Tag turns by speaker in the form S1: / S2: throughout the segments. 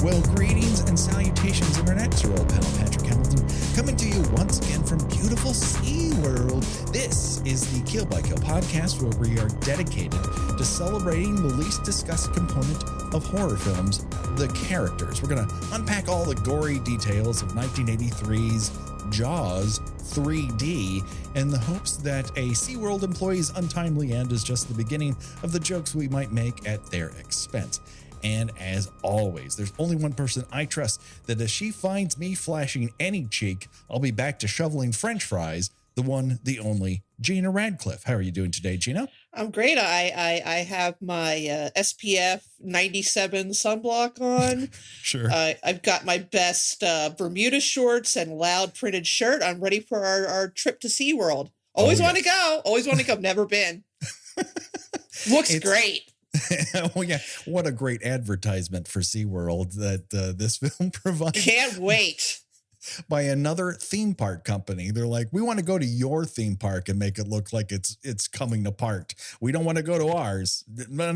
S1: Well, greetings and salutations, Internet. It's your old pal, Patrick Hamilton, coming to you once again from beautiful SeaWorld. This is the Kill by Kill podcast, where we are dedicated to celebrating the least discussed component of horror films, the characters. We're going to unpack all the gory details of 1983's Jaws 3D in the hopes that a SeaWorld employee's untimely end is just the beginning of the jokes we might make at their expense. And as always, there's only one person I trust that if she finds me flashing any cheek, I'll be back to shoveling French fries, the one, the only, Gina Radcliffe. How are you doing today, Gina?
S2: I'm great. I have my SPF 97 sunblock on.
S1: Sure.
S2: I've got my best Bermuda shorts and loud printed shirt. I'm ready for our trip to SeaWorld. Always want to go. Always want to go. Never been. Looks great.
S1: Oh, yeah. What a great advertisement for SeaWorld that this film provides.
S2: Can't wait.
S1: By another theme park company. They're like, we want to go to your theme park and make it look like it's coming apart. We don't want to go to ours. No.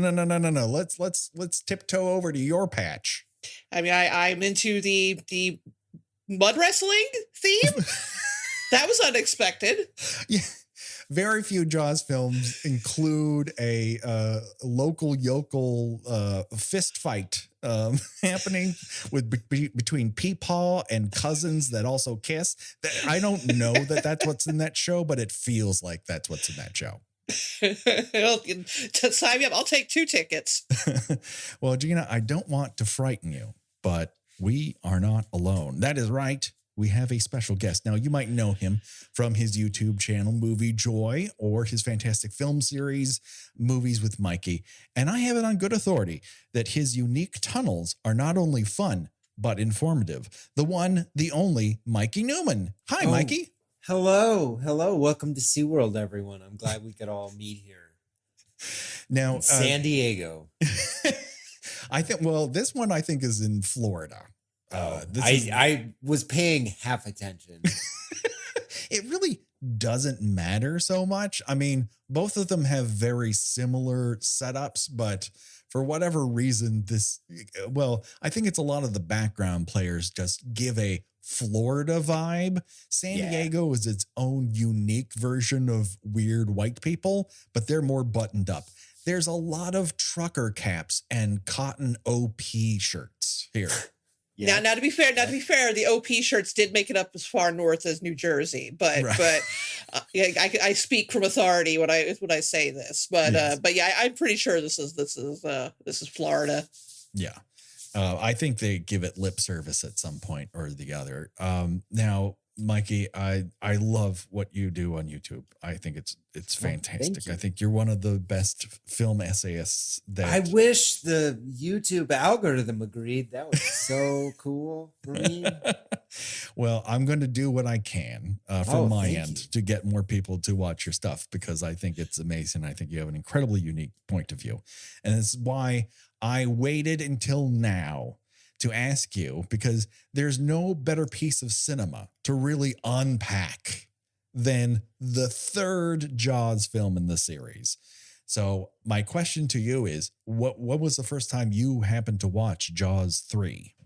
S1: Let's tiptoe over to your patch.
S2: I mean, I'm into the mud wrestling theme. That was unexpected.
S1: Yeah. Very few Jaws films include a local yokel fist fight happening with between Peepaw and cousins that also kiss. I don't know that that's what's in that show, but it feels like that's what's in that show.
S2: To sign me up, I'll take 2 tickets.
S1: Well, Gina, I don't want to frighten you, but we are not alone. That is right. We have a special guest. Now, you might know him from his YouTube channel, MovieJoy, or his fantastic film series, Movies with Mikey. And I have it on good authority that his unique tunnels are not only fun, but informative. The one, the only, Mikey Neumann. Hi, Mikey.
S3: Hello. Welcome to SeaWorld, everyone. I'm glad we could all meet here.
S1: Now,
S3: in San Diego.
S1: I think, well, this one I think is in Florida.
S3: I was paying half attention.
S1: It really doesn't matter so much. I mean, both of them have very similar setups, but for whatever reason, I think it's a lot of the background players just give a Florida vibe. San Diego is its own unique version of weird white people, but they're more buttoned up. There's a lot of trucker caps and cotton OP shirts here.
S2: Yeah. Now to be fair, the OP shirts did make it up as far north as New Jersey, but I speak from authority when I say this. But
S1: yes.
S2: I'm pretty sure this is Florida.
S1: Yeah, I think they give it lip service at some point or the other. Now, Mikey, I love what you do on YouTube. I think it's fantastic. I think you're one of the best film essayists that
S3: I wish the YouTube algorithm agreed. That was so cool for me.
S1: Well, I'm going to do what I can from my end to get more people to watch your stuff because I think it's amazing. I think you have an incredibly unique point of view. And it's why I waited until now to ask you, because there's no better piece of cinema to really unpack than the third Jaws film in the series. So my question to you is, what was the first time you happened to watch Jaws 3?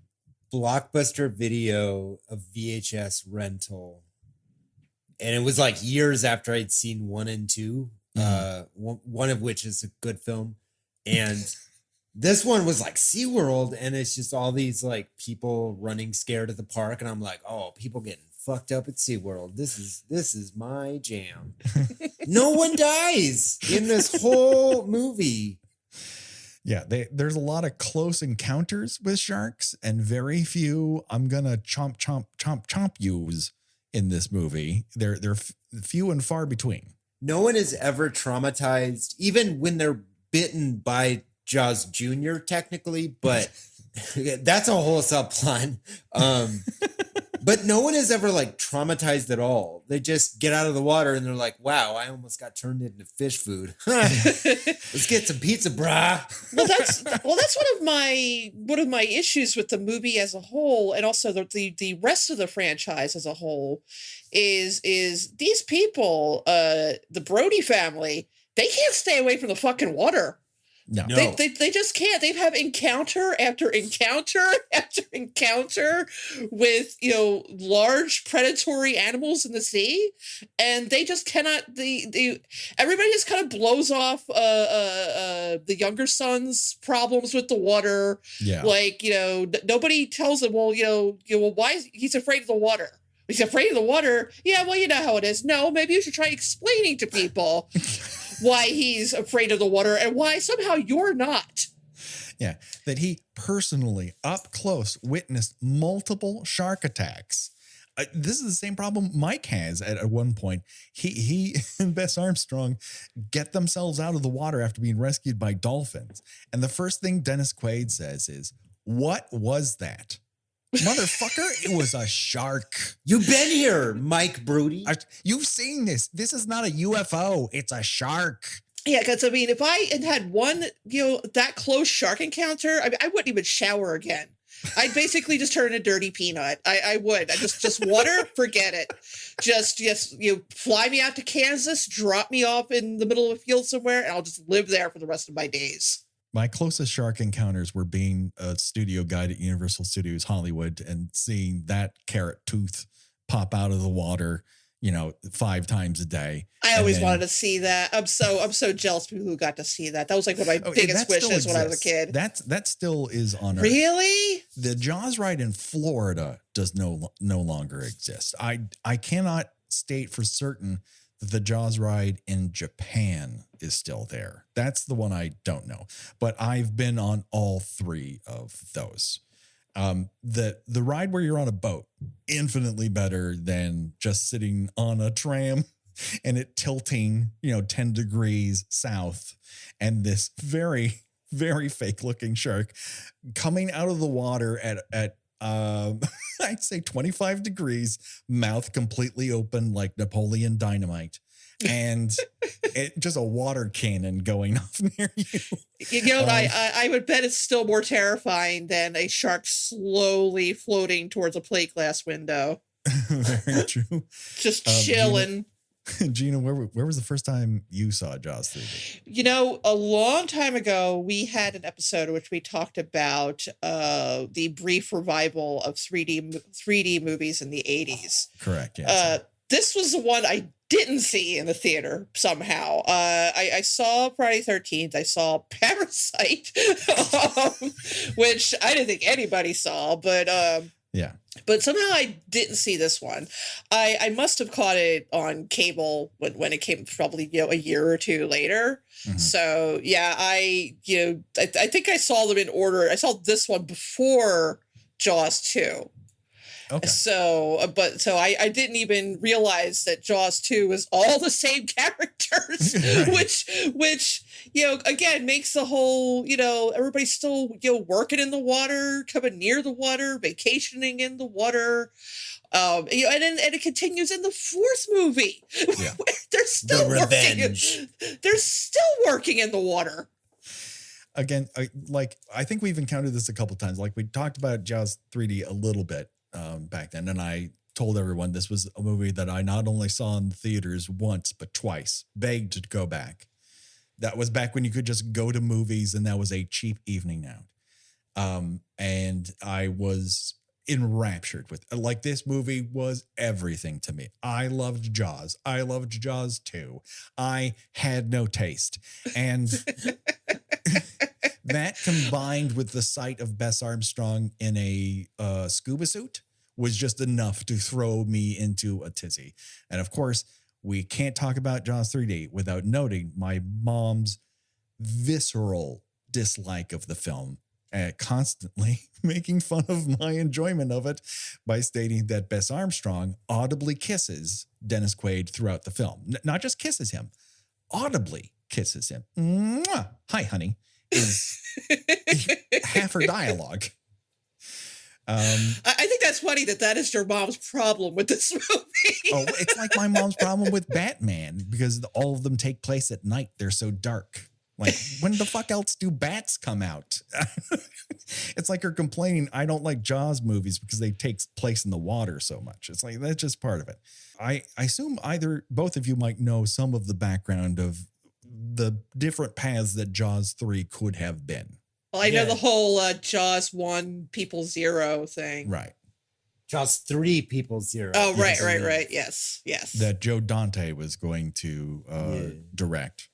S3: Blockbuster Video, a VHS rental. And it was like years after I'd seen 1 and 2, one of which is a good film. And this one was like SeaWorld, and it's just all these like people running scared at the park. And I'm like, oh, people getting fucked up at SeaWorld. This is my jam. No one dies in this whole movie.
S1: Yeah, there's a lot of close encounters with sharks and very few I'm going to chomp yous in this movie. They're few and far between.
S3: No one is ever traumatized, even when they're bitten by Jaws Jr. technically, but that's a whole subplot. But no one is ever like traumatized at all. They just get out of the water and they're like, wow, I almost got turned into fish food. Let's get some pizza, brah.
S2: Well, that's one of my issues with the movie as a whole, and also the rest of the franchise as a whole, is these people, the Brody family, they can't stay away from the fucking water.
S1: No.
S2: They just can't. They've had encounter after encounter after encounter with, large predatory animals in the sea, and they just cannot. Everybody just kind of blows off the younger son's problems with the water.
S1: Yeah.
S2: Like, nobody tells him, well, why he's afraid of the water. He's afraid of the water. Yeah, well, you know how it is. No, maybe you should try explaining to people why he's afraid of the water and why somehow you're not.
S1: Yeah, that he personally, up close, witnessed multiple shark attacks. This is the same problem Mike has at one point. He and Bess Armstrong get themselves out of the water after being rescued by dolphins. And the first thing Dennis Quaid says is, "What was that?" Motherfucker, it was a shark.
S3: You've been here, Mike Brody.
S1: You've seen this. This is not a UFO. It's a shark.
S2: Yeah, because, if I had one, that close shark encounter, I wouldn't even shower again. I'd basically just turn a dirty peanut. I would. I just water, forget it. Just fly me out to Kansas, drop me off in the middle of a field somewhere, and I'll just live there for the rest of my days.
S1: My closest shark encounters were being a studio guide at Universal Studios Hollywood and seeing that carrot tooth pop out of the water, 5 times a day.
S2: I always wanted to see that. I'm so jealous of people who got to see that. That was like one of my biggest wishes when I was a kid.
S1: That still is on Earth.
S2: Really?
S1: The Jaws ride in Florida does no longer exist. I cannot state for certain that the Jaws ride in Japan is still there. That's the one I don't know. But I've been on all 3 of those. The ride where you're on a boat, infinitely better than just sitting on a tram and it tilting, 10 degrees south, and this very, very fake looking shark coming out of the water at I'd say 25 degrees, mouth completely open like Napoleon Dynamite. And just a water cannon going off near you.
S2: I would bet it's still more terrifying than a shark slowly floating towards a plate glass window.
S1: Very true.
S2: Just chilling.
S1: Gina, where was the first time you saw Jaws 3D?
S2: A long time ago, we had an episode in which we talked about the brief revival of 3D movies in the 80s.
S1: Correct, yes.
S2: This was the one I didn't see in the theater somehow. I saw Friday 13th. I saw Parasite, which I didn't think anybody saw, but
S1: yeah.
S2: But somehow I didn't see this one. I must have caught it on cable when it came, probably a year or 2 later. Mm-hmm. So yeah, I think I saw them in order. I saw this one before Jaws 2.
S1: Okay.
S2: So I didn't even realize that Jaws 2 was all the same characters, right. which again makes the whole, everybody's still, working in the water, coming near the water, vacationing in the water. And it continues in the 4th movie. Yeah. They're still working in the water.
S1: Again, I think we've encountered this a couple times. Like, we talked about Jaws 3D a little bit back then, and I told everyone this was a movie that I not only saw in the theaters once but twice, begged to go back. That was back when you could just go to movies and that was a cheap evening out. And I was enraptured with, like, this movie was everything to me. I loved Jaws. I loved Jaws 2. I had no taste. And that, combined with the sight of Bess Armstrong in a scuba suit, was just enough to throw me into a tizzy. And of course, we can't talk about Jaws 3D without noting my mom's visceral dislike of the film, constantly making fun of my enjoyment of it by stating that Bess Armstrong audibly kisses Dennis Quaid throughout the film. Not just kisses him, audibly kisses him. Mwah! Hi, honey, is half her dialogue.
S2: I think that's funny that is your mom's problem with this movie.
S1: Oh, it's like my mom's problem with Batman, because all of them take place at night. They're so dark. Like, when the fuck else do bats come out? It's like her complaining, I don't like Jaws movies because they take place in the water so much. It's like, that's just part of it. I assume both of you might know some of the background of the different paths that Jaws 3 could have been.
S2: Well, I know the whole Jaws 1 People 0 thing.
S1: Right.
S3: Jaws 3 People 0.
S2: Oh, right. Yes.
S1: That Joe Dante was going to direct.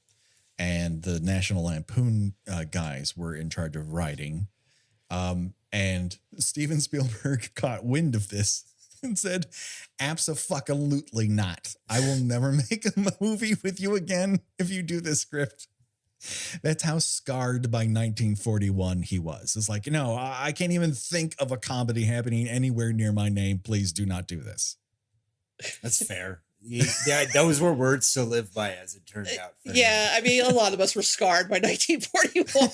S1: And the National Lampoon guys were in charge of writing. And Steven Spielberg caught wind of this and said, abso-fucking-lutely not. I will never make a movie with you again if you do this script. That's how scarred by 1941 he was. It's like, I can't even think of a comedy happening anywhere near my name. Please do not do this.
S3: That's fair. Those were words to live by, as it turned out.
S2: Yeah, I mean, a lot of us were scarred by 1941.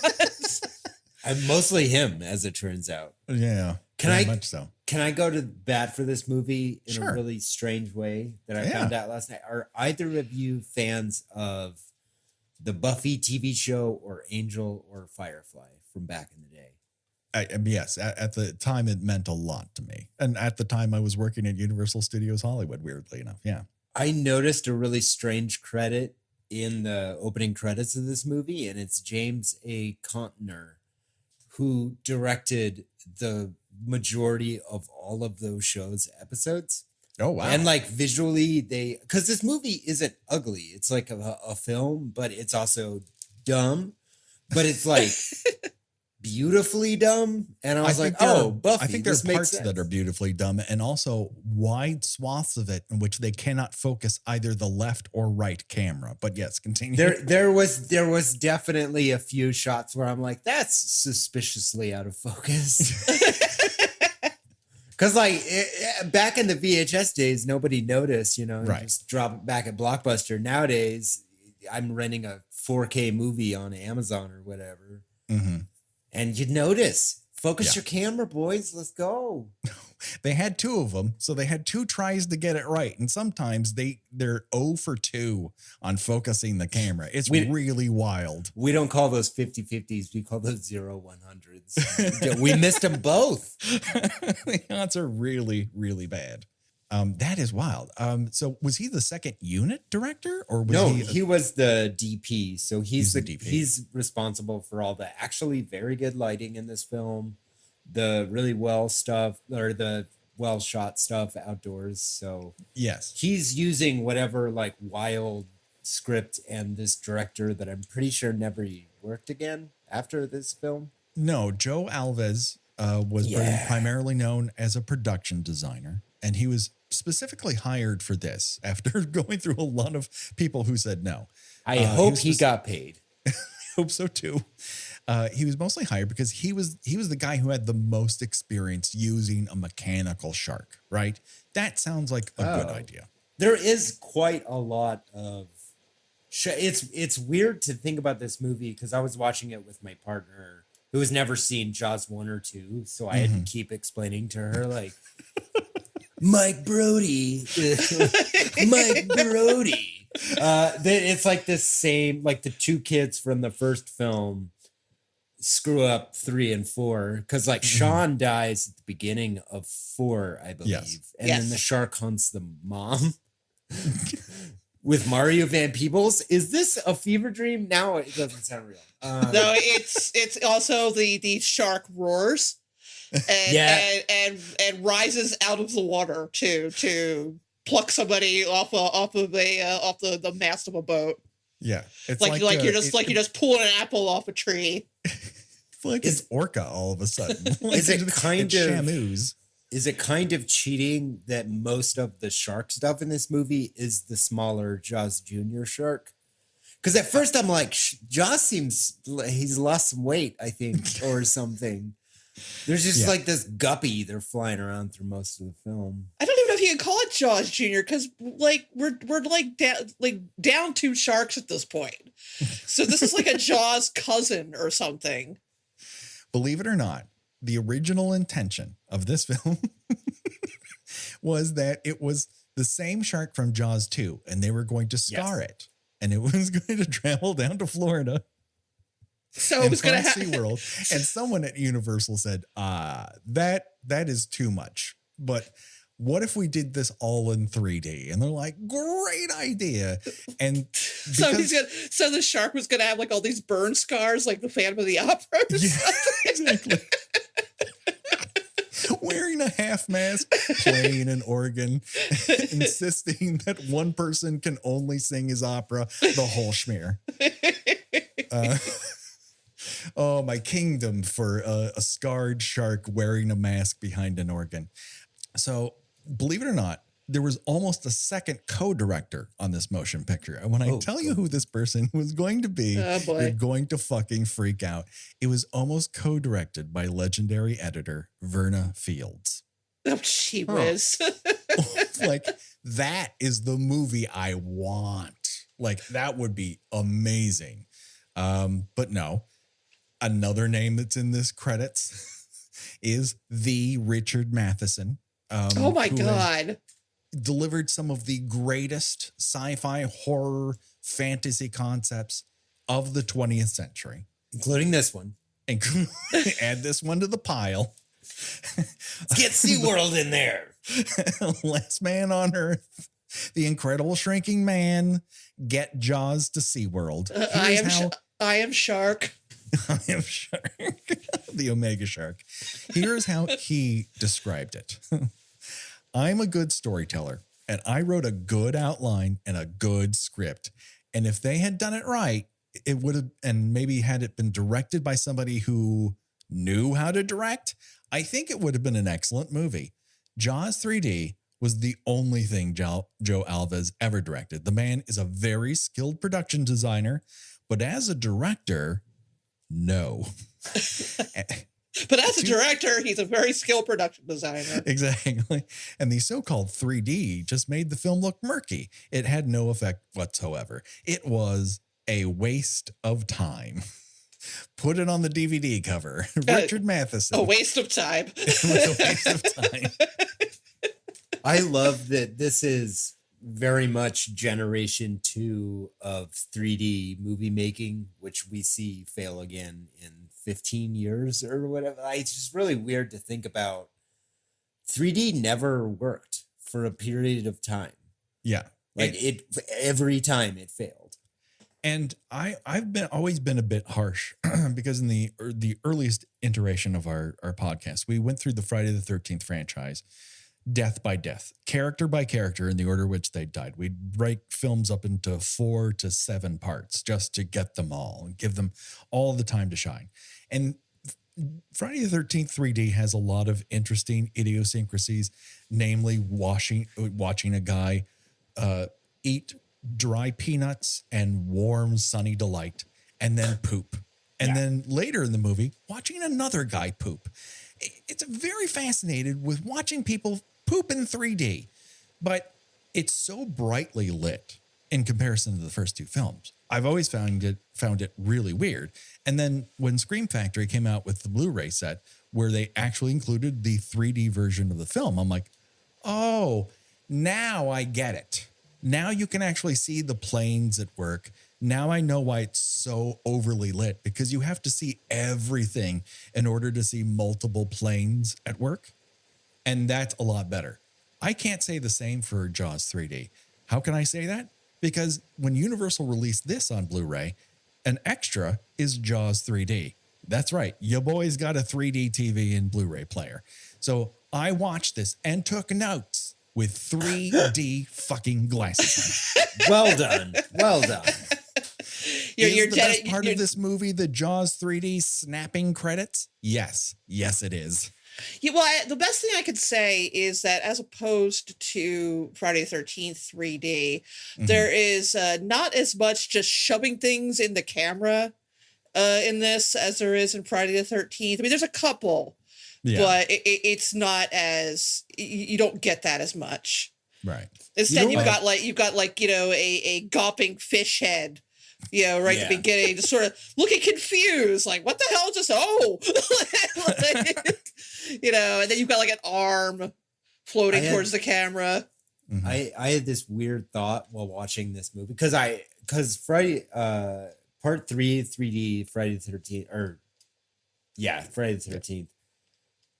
S3: And mostly him, as it turns out.
S1: Yeah, much so.
S3: Can I go to bat for this movie in a really strange way that I found out last night? Are either of you fans of the Buffy TV show or Angel or Firefly from back in the day?
S1: Yes, at the time it meant a lot to me. And at the time I was working at Universal Studios Hollywood, weirdly enough. Yeah.
S3: I noticed a really strange credit in the opening credits of this movie, and it's James A. Contner, who directed the majority of all of those shows' episodes.
S1: Oh, wow.
S3: And like visually, because this movie isn't ugly. It's like a film, but it's also dumb. But it's like beautifully dumb. And I was like, Buffy.
S1: I think there's parts that are beautifully dumb and also wide swaths of it in which they cannot focus either the left or right camera. But yes, continue.
S3: There was definitely a few shots where I'm like, that's suspiciously out of focus. Because back in the VHS days, nobody noticed, just drop it back at Blockbuster. Nowadays, I'm renting a 4K movie on Amazon or whatever. Mm-hmm. And you notice. Focus your camera, boys. Let's go.
S1: They had 2 of them, so they had 2 tries to get it right. And sometimes they're 0 for 2 on focusing the camera. It's really wild.
S3: We don't call those 50-50s. We call those 0-100s. We missed them both.
S1: The odds are really, really bad. That is wild. So was he the second unit director or was
S3: he was the DP. So he's the DP. He's responsible for all the actually very good lighting in this film, the really well shot stuff outdoors. So
S1: yes,
S3: he's using whatever like wild script and this director that I'm pretty sure never worked again after this film.
S1: No, Joe Alves was primarily known as a production designer, and he was specifically hired for this after going through a lot of people who said no.
S3: I hope he got paid.
S1: I hope so too. He was mostly hired because he was the guy who had the most experience using a mechanical shark, right? That sounds like a good idea.
S3: There is quite a lot of it's weird to think about this movie because I was watching it with my partner who has never seen Jaws 1 or 2, so I had to keep explaining to her like Mike Brody. Mike Brody. It's like the same, like the 2 kids from the first film screw up 3 and 4. Because like Sean dies at the beginning of 4, I believe.
S1: Yes.
S3: And then the shark hunts the mom. With Mario Van Peebles. Is this a fever dream? Now it doesn't sound real.
S2: No, it's also the shark roars. And rises out of the water to pluck somebody off the mast of a boat.
S1: Yeah, it's
S2: like you're just pulling an apple off a tree.
S1: It's like it's orca all of a sudden. Like
S3: is it kind of
S1: Shamus?
S3: Is it kind of cheating that most of the shark stuff in this movie is the smaller Jaws Jr. shark? Because at first I'm like, Jaws seems he's lost some weight, I think, or something. There's just like this guppy they're flying around through most of the film.
S2: I don't even know if you can call it Jaws Jr. because like we're down 2 sharks at this point. So this is like a Jaws cousin or something.
S1: Believe it or not, the original intention of this film was that it was the same shark from Jaws 2, and they were going to scar it, and it was going to travel down to Florida.
S2: So it was going to happen.
S1: SeaWorld, and someone at Universal said, that is too much. But what if we did this all in 3D? And they're like, great idea. And
S2: So so the shark was gonna have like all these burn scars, like the Phantom of the Opera.
S1: Yeah, exactly. Wearing a half mask, playing an organ, insisting that one person can only sing his opera, the whole schmear. Oh, my kingdom for a scarred shark wearing a mask behind an organ. So, believe it or not, there was almost a second co-director on this motion picture. And when I tell you who this person was going to be, you're going to fucking freak out. It was almost co-directed by legendary editor Verna Fields.
S2: Oh, gee whiz.
S1: Like, that is the movie I want. Like, that would be amazing. But no, another name that's in this credits is the Richard Matheson.
S2: Oh my God.
S1: Delivered some of the greatest sci-fi, horror, fantasy concepts of the 20th century.
S3: Including this one.
S1: Add this one to the pile.
S3: Let's get SeaWorld in there.
S1: Last Man on Earth. The Incredible Shrinking Man. Get Jaws to SeaWorld.
S2: I am Shark.
S1: I am Shark. The Omega Shark. Here's how he described it. I'm a good storyteller, and I wrote a good outline and a good script. And if they had done it right, it would have, and maybe had it been directed by somebody who knew how to direct, I think it would have been an excellent movie. Jaws 3D was the only thing Joe Alves ever directed. The man is a very skilled production designer, but as a director, no.
S2: But as a director, he's a very skilled production designer.
S1: Exactly. And the so-called 3D just made the film look murky. It had no effect whatsoever. It was a waste of time. Put it on the DVD cover. Richard Matheson.
S2: A waste of time.
S1: It was a waste of time.
S3: I love that this is very much generation 2 of 3D movie making, which we see fail again in 15 years or whatever. It's just really weird to think about. 3D never worked for a period of time.
S1: Yeah.
S3: Like every time it failed.
S1: And I've always been a bit harsh because in the earliest iteration of our podcast, we went through the Friday the 13th franchise, death by death, character by character in the order which they died. We'd break films up into 4 to 7 parts just to get them all and give them all the time to shine. And Friday the 13th 3D has a lot of interesting idiosyncrasies, namely watching a guy eat dry peanuts and warm sunny delight and then poop. And then later in the movie, watching another guy poop. It's very fascinated with watching people poop in 3D, but it's so brightly lit in comparison to the first 2 films. I've always found it really weird. And then when Scream Factory came out with the Blu-ray set where they actually included the 3D version of the film, I'm like, oh, now I get it. Now you can actually see the planes at work. Now I know why it's so overly lit, because you have to see everything in order to see multiple planes at work. And that's a lot better. I can't say the same for Jaws 3D. How can I say that? Because when Universal released this on Blu-ray, an extra is Jaws 3D. That's right. Your boy's got a 3D TV and Blu-ray player. So I watched this and took notes with 3D fucking glasses on.
S3: Well done. Well done.
S1: Is the best part of this movie the Jaws 3D snapping credits? Yes. Yes, it is.
S2: Yeah, well, the best thing I could say is that as opposed to Friday the 13th 3D, there is not as much just shoving things in the camera in this as there is in Friday the 13th. I mean, there's a couple, but it's not as, you don't get that as much.
S1: Right.
S2: Instead, you've got a gawping fish head. Right at the beginning, just sort of looking confused, like, what the hell just, and then you've got like an arm floating towards the camera.
S3: I had this weird thought while watching this movie, because Friday, part 3, 3D, Friday the 13th, Friday the 13th,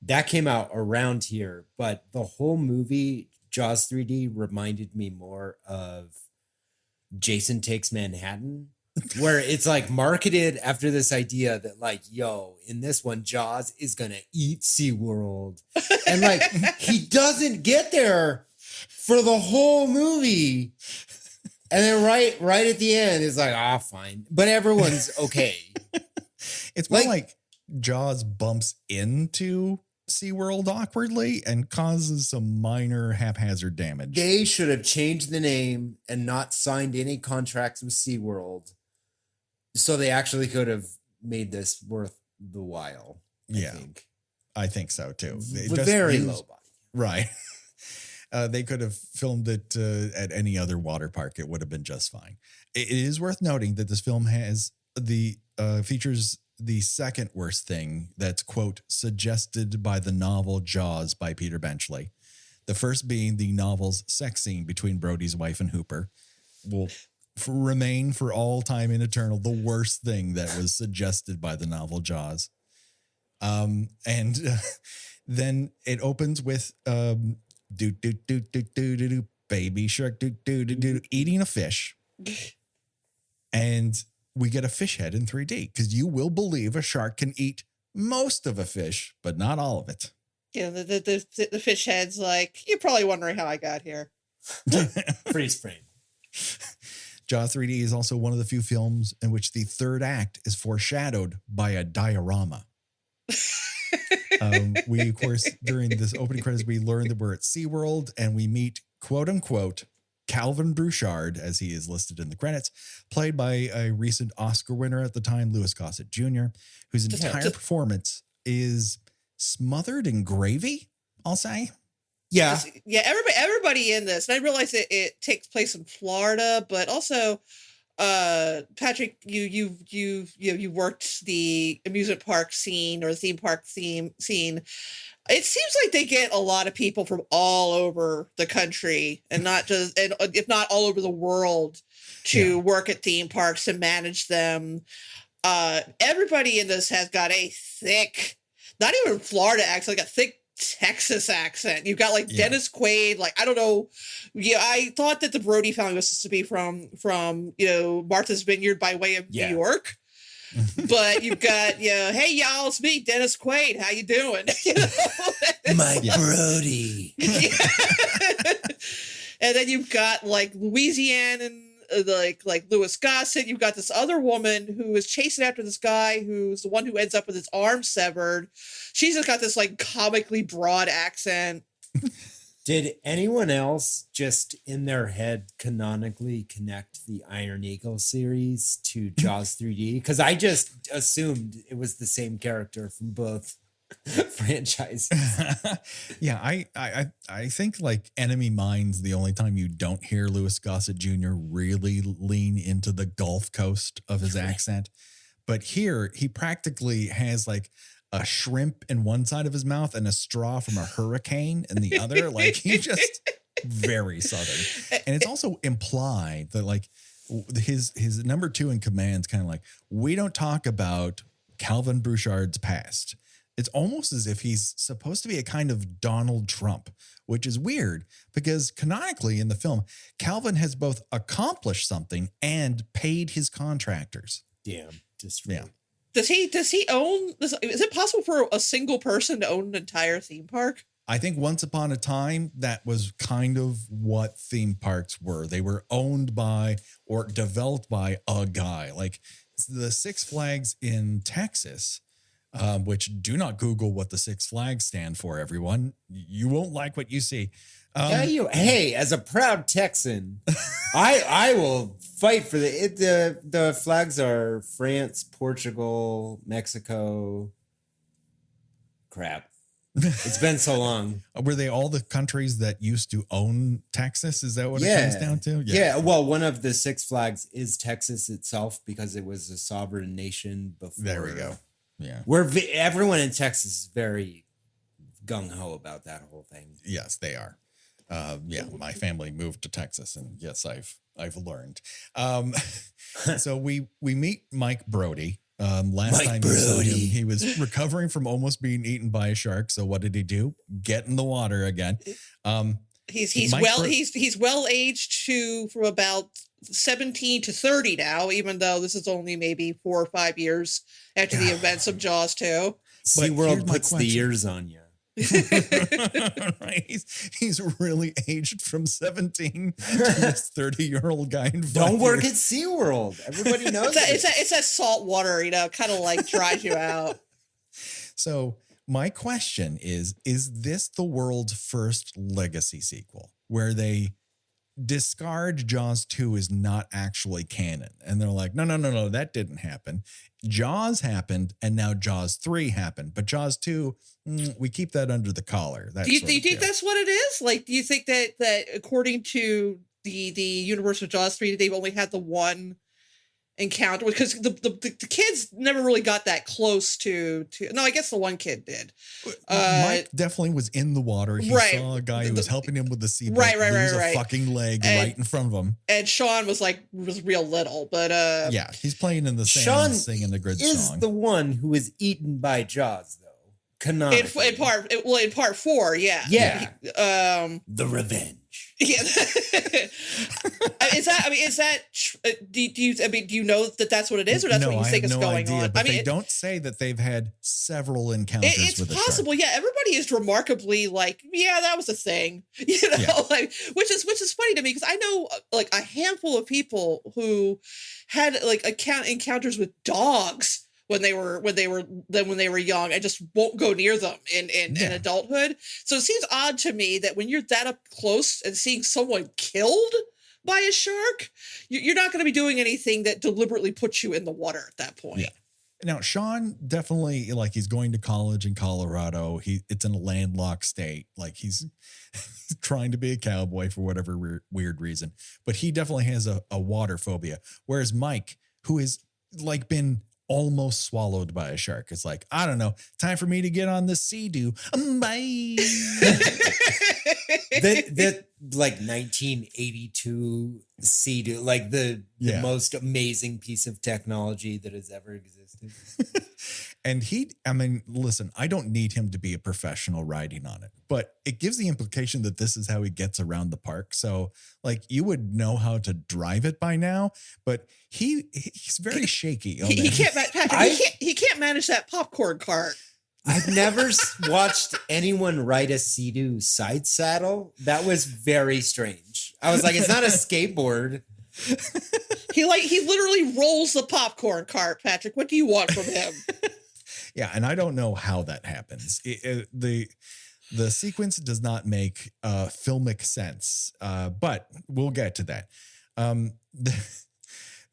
S3: That came out around here, but the whole movie, Jaws 3D, reminded me more of Jason Takes Manhattan, where it's like marketed after this idea that like, yo, in this one, Jaws is gonna eat SeaWorld. And like he doesn't get there for the whole movie. And then right at the end, it's like, fine. But everyone's okay.
S4: It's more like Jaws bumps into SeaWorld awkwardly and causes some minor haphazard damage.
S3: They should have changed the name and not signed any contracts with SeaWorld. So they actually could have made this worth the while.
S4: I think so too.
S3: Very low body.
S4: Right. They could have filmed it at any other water park. It would have been just fine. It is worth noting that this film has features the second worst thing that's, quote, suggested by the novel Jaws by Peter Benchley. The first being the novel's sex scene between Brody's wife and Hooper will remain for all time and eternal the worst thing that was suggested by the novel Jaws. Then it opens with baby shark eating a fish, and we get a fish head in 3D because you will believe a shark can eat most of a fish, but not all of it.
S2: Yeah, the fish head's like, you're probably wondering how I got here.
S3: Freeze frame.
S4: Jaws 3D is also one of the few films in which the third act is foreshadowed by a diorama. We, of course, during this opening credits, we learn that we're at SeaWorld and we meet, quote unquote, Calvin Brouchard, as he is listed in the credits, played by a recent Oscar winner at the time, Louis Gossett Jr., whose entire performance is smothered in gravy, I'll say.
S3: Yeah.
S2: Yeah, everybody in this. And I realize that it takes place in Florida, but also Patrick, you worked the amusement park scene or the theme park scene. It seems like they get a lot of people from all over the country and not just, and if not all over the world, to work at theme parks and manage them. Everybody in this has got a thick, not even Florida accent, like a thick Texas accent. You've got like Dennis Quaid, like, I don't know. Yeah, I thought that the Brody family was supposed to be from Martha's Vineyard by way of New York. But you've got, hey y'all, it's me, Dennis Quaid. How you doing?
S3: Mike Brody.
S2: And then you've got like Louisiana and like Louis Gossett. You've got this other woman who is chasing after this guy who's the one who ends up with his arm severed. She's just got this like comically broad accent.
S3: Did anyone else just in their head canonically connect the Iron Eagle series to Jaws 3D? Because I just assumed it was the same character from both franchises.
S4: Yeah, I think like Enemy Mine's the only time you don't hear Louis Gossett Jr. really lean into the Gulf Coast of his accent. But here he practically has like a shrimp in one side of his mouth and a straw from a hurricane in the other. Like he's just very Southern. And it's also implied that like his number two in command's kind of like, we don't talk about Calvin Brouchard's past. It's almost as if he's supposed to be a kind of Donald Trump, which is weird because canonically in the film, Calvin has both accomplished something and paid his contractors.
S3: Damn. Just
S2: Does he own this? Is it possible for a single person to own an entire theme park?
S4: I think once upon a time, that was kind of what theme parks were. They were owned by or developed by a guy. Like the Six Flags in Texas, which do not Google what the Six Flags stand for, everyone. You won't like what you see.
S3: Hey, as a proud Texan, I will fight for the flags are France, Portugal, Mexico. Crap. It's been so long.
S4: Were they all the countries that used to own Texas? Is that what it comes down to?
S3: Yeah. Well, one of the Six Flags is Texas itself because it was a sovereign nation before.
S4: There we go. Yeah.
S3: Everyone in Texas is very gung-ho about that whole thing.
S4: Yes, they are. My family moved to Texas, and yes, I've learned. So we meet Mike Brody, Last
S3: Mike
S4: time you saw him,
S3: Brody.
S4: he was recovering from almost being eaten by a shark. So what did he do? Get in the water again.
S2: He's well aged to from about 17 to 30 now, even though this is only maybe 4 or 5 years after the events of Jaws 2.
S3: SeaWorld puts the years on you.
S4: Right. He's really aged from 17 to this 30-year-old guy in 5
S3: Don't work
S4: years.
S3: at SeaWorld. Everybody knows
S2: It's that salt water, kind of like dries you out.
S4: So my question is this the world's first legacy sequel where they discard Jaws 2 is not actually canon? And they're like, no, that didn't happen. Jaws happened, and now Jaws 3 happened. But Jaws 2, we keep that under the collar.
S2: Do you think that's what it is? Like, do you think that according to the universe of Jaws 3, they've only had the one encounter? Because the kids never really got that close to no, I guess the one kid did.
S4: Mike definitely was in the water. He saw a guy who was helping him with the seatbelt lose a fucking leg right in front of him.
S2: And Sean was real little, but
S4: yeah, he's playing in the sand, singing the good song.
S3: Is the one who was eaten by Jaws, though. Canonically.
S2: In part 4, yeah.
S3: Yeah. The Revenge.
S2: Yeah. Do you know that that's what it is, or that's what you think is going on?
S4: But they don't say that they've had several encounters with a shark. It's possible.
S2: Yeah, everybody is remarkably like, yeah, that was a thing, like, which is funny to me because I know like a handful of people who had like encounters with dogs when they were young and just won't go near them in adulthood. So it seems odd to me that when you're that up close and seeing someone killed by a shark, you're not going to be doing anything that deliberately puts you in the water at that point.
S4: Yeah. Now, Sean definitely, like, he's going to college in Colorado. It's in a landlocked state. Like, he's trying to be a cowboy for whatever weird reason. But he definitely has a water phobia. Whereas Mike, who has like been almost swallowed by a shark, is like, I don't know, time for me to get on the Sea-Doo. Bye.
S3: that like 1982 Sea-Doo, like the most amazing piece of technology that has ever existed.
S4: And listen, I don't need him to be a professional riding on it, but it gives the implication that this is how he gets around the park. So like you would know how to drive it by now, but he's very shaky.
S2: He can't manage that popcorn cart.
S3: I've never watched anyone ride a Sea-Doo side saddle. That was very strange. I was like, it's not a skateboard.
S2: He literally rolls the popcorn cart, Patrick. What do you want from him?
S4: Yeah, and I don't know how that happens. The sequence does not make filmic sense, but we'll get to that.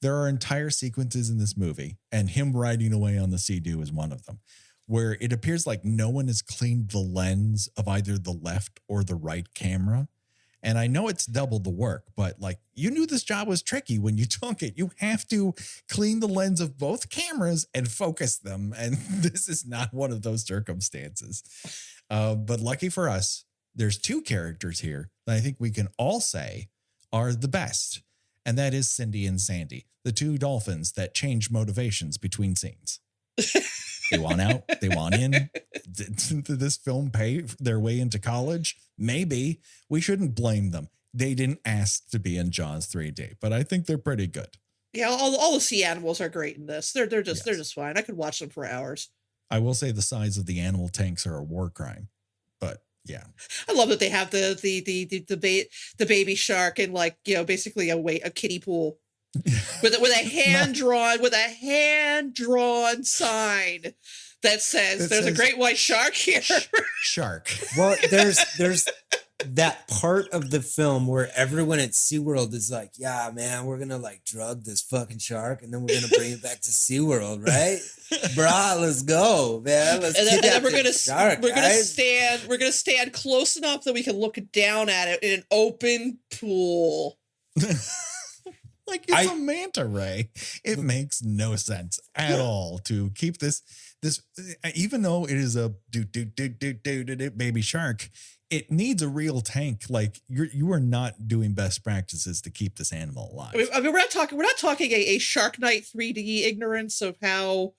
S4: There are entire sequences in this movie, and him riding away on the Sea-Doo is one of them, where it appears like no one has cleaned the lens of either the left or the right camera. And I know it's double the work, but like you knew this job was tricky when you took it. You have to clean the lens of both cameras and focus them. And this is not one of those circumstances. But lucky for us, there's two characters here that I think we can all say are the best. And that is Cindy and Sandy, the two dolphins that change motivations between scenes. They want out. They want in. Did this film pay their way into college? Maybe. We shouldn't blame them. They didn't ask to be in Jaws 3D, but I think they're pretty good.
S2: Yeah, all the sea animals are great in this. They're just fine. I could watch them for hours.
S4: I will say the size of the animal tanks are a war crime, but yeah.
S2: I love that they have the baby shark and like, basically a kiddie pool. with a hand drawn sign that says there's a great white shark here.
S4: Shark.
S3: Well, there's that part of the film where everyone at SeaWorld is like, yeah, man, we're gonna like drug this fucking shark and then we're gonna bring it back to SeaWorld, right? Brah, let's go, man.
S2: And then we're gonna stand close enough that we can look down at it in an open pool.
S4: Like it's a manta ray. It makes no sense at all to keep this, even though it is a baby shark, it needs a real tank. Like you are not doing best practices to keep this animal alive.
S2: I mean, we're not talking a Shark Night 3D ignorance of how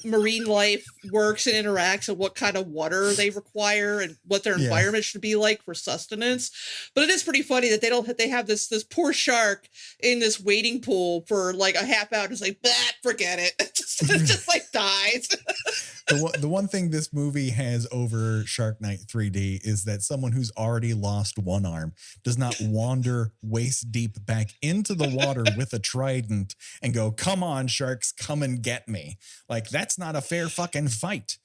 S2: marine life works and interacts and what kind of water they require and what their environment should be like for sustenance. But it is pretty funny that they have this poor shark in this wading pool for like a half hour. It's like, forget it. It just like dies.
S4: The one thing this movie has over Shark Night 3D is that someone who's already lost one arm does not wander waist deep back into the water with a trident and go, come on, sharks, come and get me. Like, that's not a fair fucking fight.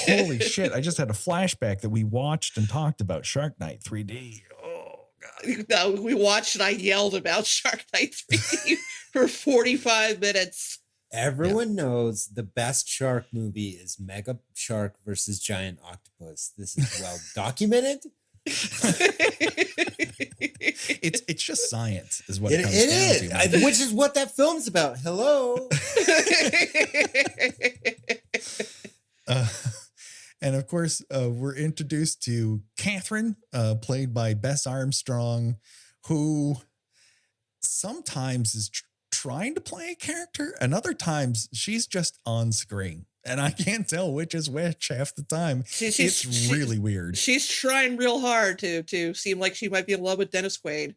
S4: Holy shit. I just had a flashback that we watched and talked about Shark Night 3D. Oh, God.
S2: No, we watched and I yelled about Shark Night 3D for 45 minutes.
S3: Everyone knows the best shark movie is Mega Shark versus Giant Octopus. This is well documented.
S4: It's just science is what it comes down to.
S3: Which is what that film's about. Hello.
S4: And of course, we're introduced to Catherine, played by Bess Armstrong, who sometimes is trying to play a character, and other times she's just on screen. And I can't tell which is which half the time. It's really weird.
S2: She's trying real hard to seem like she might be in love with Dennis Quaid.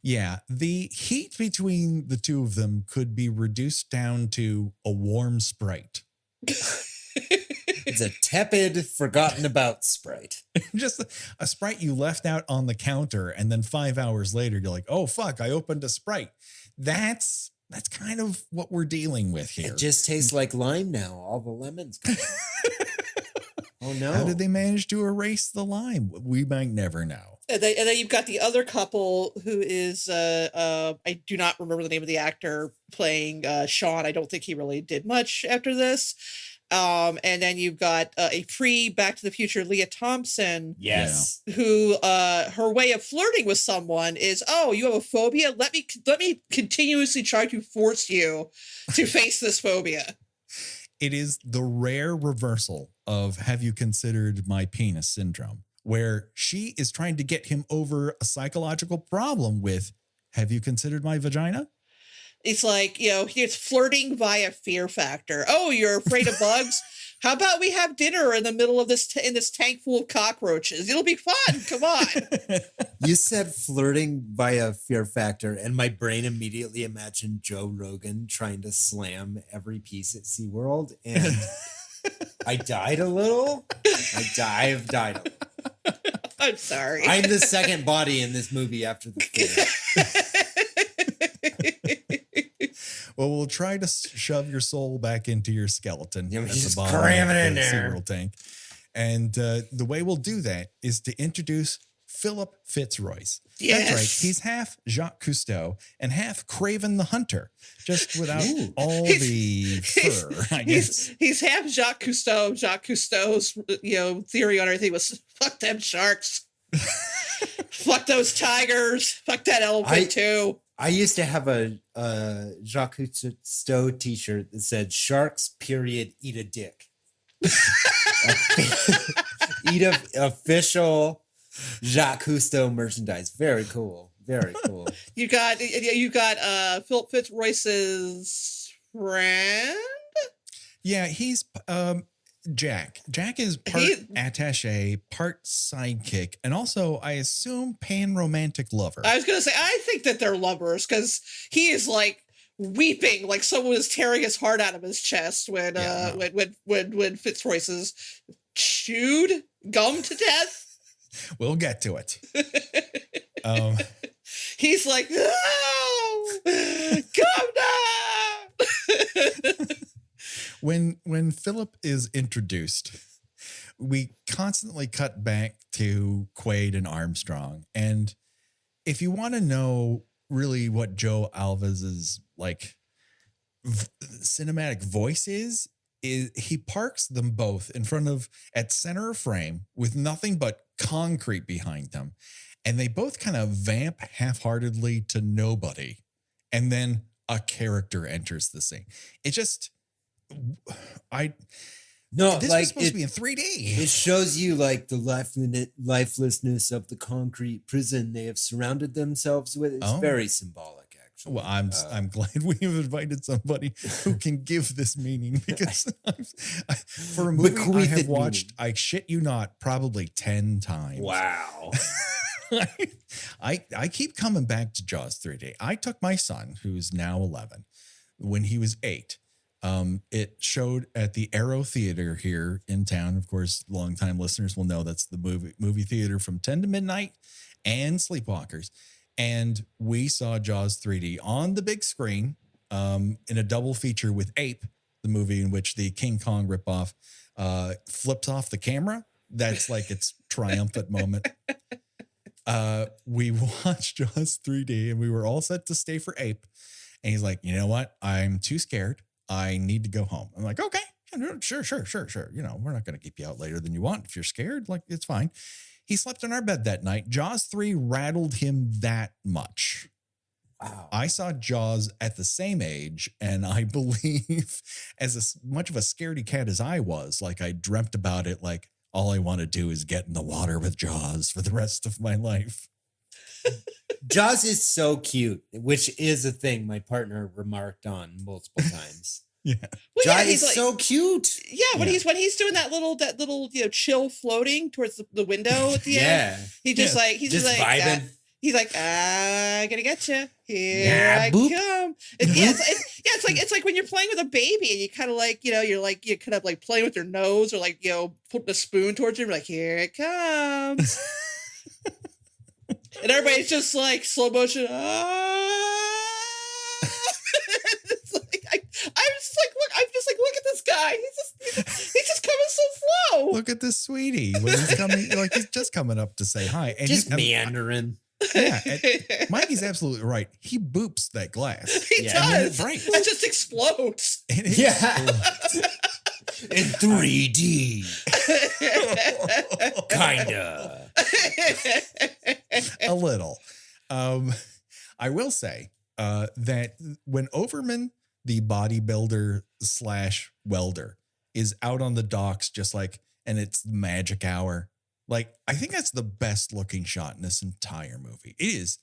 S4: Yeah, the heat between the two of them could be reduced down to a warm Sprite.
S3: It's a tepid, forgotten about Sprite.
S4: Just a Sprite you left out on the counter, and then 5 hours later, you're like, oh, fuck, I opened a Sprite. That's kind of what we're dealing with here.
S3: It just tastes like lime now. All the lemons. Oh, no.
S4: How did they manage to erase the lime? We might never know.
S2: And then you've got the other couple who is, I do not remember the name of the actor playing Sean. I don't think he really did much after this. And then you've got a Back to the Future Leah Thompson.
S3: Yes.
S2: Who her way of flirting with someone is, oh, you have a phobia? Let me continuously try to force you to face this phobia.
S4: It is the rare reversal of have you considered my penis syndrome, where she is trying to get him over a psychological problem with have you considered my vagina?
S2: It's like, he's flirting via fear factor. Oh, you're afraid of bugs? How about we have dinner in the middle of this in this tank full of cockroaches? It'll be fun. Come on.
S3: You said flirting via fear factor, and my brain immediately imagined Joe Rogan trying to slam every piece at SeaWorld, and I died a little. I've died a little.
S2: I'm sorry.
S3: I'm the second body in this movie after the third.
S4: Well, we'll try to shove your soul back into your skeleton.
S3: Yeah,
S4: at the
S3: just
S4: bottom
S3: cram it
S4: of
S3: in
S4: the
S3: there.
S4: SeaWorld tank. And the way we'll do that is to introduce Philip Fitzroyce.
S2: Yes.
S4: That's right. He's half Jacques Cousteau and half Craven the Hunter, just without all the fur, I guess.
S2: He's half Jacques Cousteau. Jacques Cousteau's theory on everything was fuck them sharks. Fuck those tigers. Fuck that elephant too.
S3: I used to have a Jacques Cousteau t-shirt that said "Sharks, period, eat a dick." Eat a official Jacques Cousteau merchandise. Very cool. Very cool.
S2: You got Philip Fitzroyce's friend.
S4: Yeah, he's Jack. Jack is part attaché, part sidekick, and also, I assume, pan-romantic lover.
S2: I was going to say, I think that they're lovers because he is like weeping like someone is tearing his heart out of his chest when Fitzroyce is chewed gum to death.
S4: We'll get to it.
S2: He's like, no, come down.
S4: When Philip is introduced, we constantly cut back to Quaid and Armstrong. And if you want to know really what Joe Alvez's like cinematic voice is he parks them both in front of at center of frame with nothing but concrete behind them. And they both kind of vamp half-heartedly to nobody. And then a character enters the scene. It just,
S3: No,
S4: This
S3: like
S4: was supposed to be in 3D.
S3: it shows you like the lifelessness of the concrete prison they have surrounded themselves with. It's very symbolic, actually.
S4: Well, I'm glad we have invited somebody who can give this meaning, because for a movie I have watched, I shit you not, probably 10 times.
S3: Wow.
S4: I keep coming back to Jaws 3D. I took my son, who's now 11, when he was 8. It showed at the Arrow Theater here in town. Of course, longtime listeners will know that's the movie theater from 10 to midnight and Sleepwalkers. And we saw Jaws 3D on the big screen in a double feature with Ape, the movie in which the King Kong ripoff flips off the camera. That's like its triumphant moment. We watched Jaws 3D and we were all set to stay for Ape. And he's like, you know what? I'm too scared. I need to go home. I'm like, okay, sure. You know, we're not going to keep you out later than you want. If you're scared, like, it's fine. He slept in our bed that night. Jaws 3 rattled him that much.
S3: Wow.
S4: I saw Jaws at the same age, and I believe as much of a scaredy cat as I was, like I dreamt about it, like all I want to do is get in the water with Jaws for the rest of my life.
S3: Jaws is so cute, which is a thing my partner remarked on multiple times.
S4: Yeah.
S2: Well,
S3: Jaws
S2: he's
S3: is
S2: like,
S3: so cute.
S2: Yeah, when he's doing that little chill floating towards the window at the end. He just like he's just like
S3: vibing.
S2: He's like, gonna get you. Here I
S3: boop.
S2: come. It's like when you're playing with a baby and you kind of like, you're kind of like playing with your nose or like, putting a spoon towards him, like, here it comes. And everybody's just like slow motion. It's like, I'm just like, look at this guy. He's just coming so slow.
S4: Look at this sweetie. When he's coming, like he's just coming up to say hi. And
S3: just meandering.
S4: Yeah. Mikey's absolutely right. He boops that glass.
S2: He does.
S4: It breaks.
S2: It just explodes.
S3: In 3D. Kinda.
S4: A little. I will say that when Overman, the bodybuilder / welder, is out on the docks, just like, and it's the magic hour, like, I think that's the best looking shot in this entire movie. It is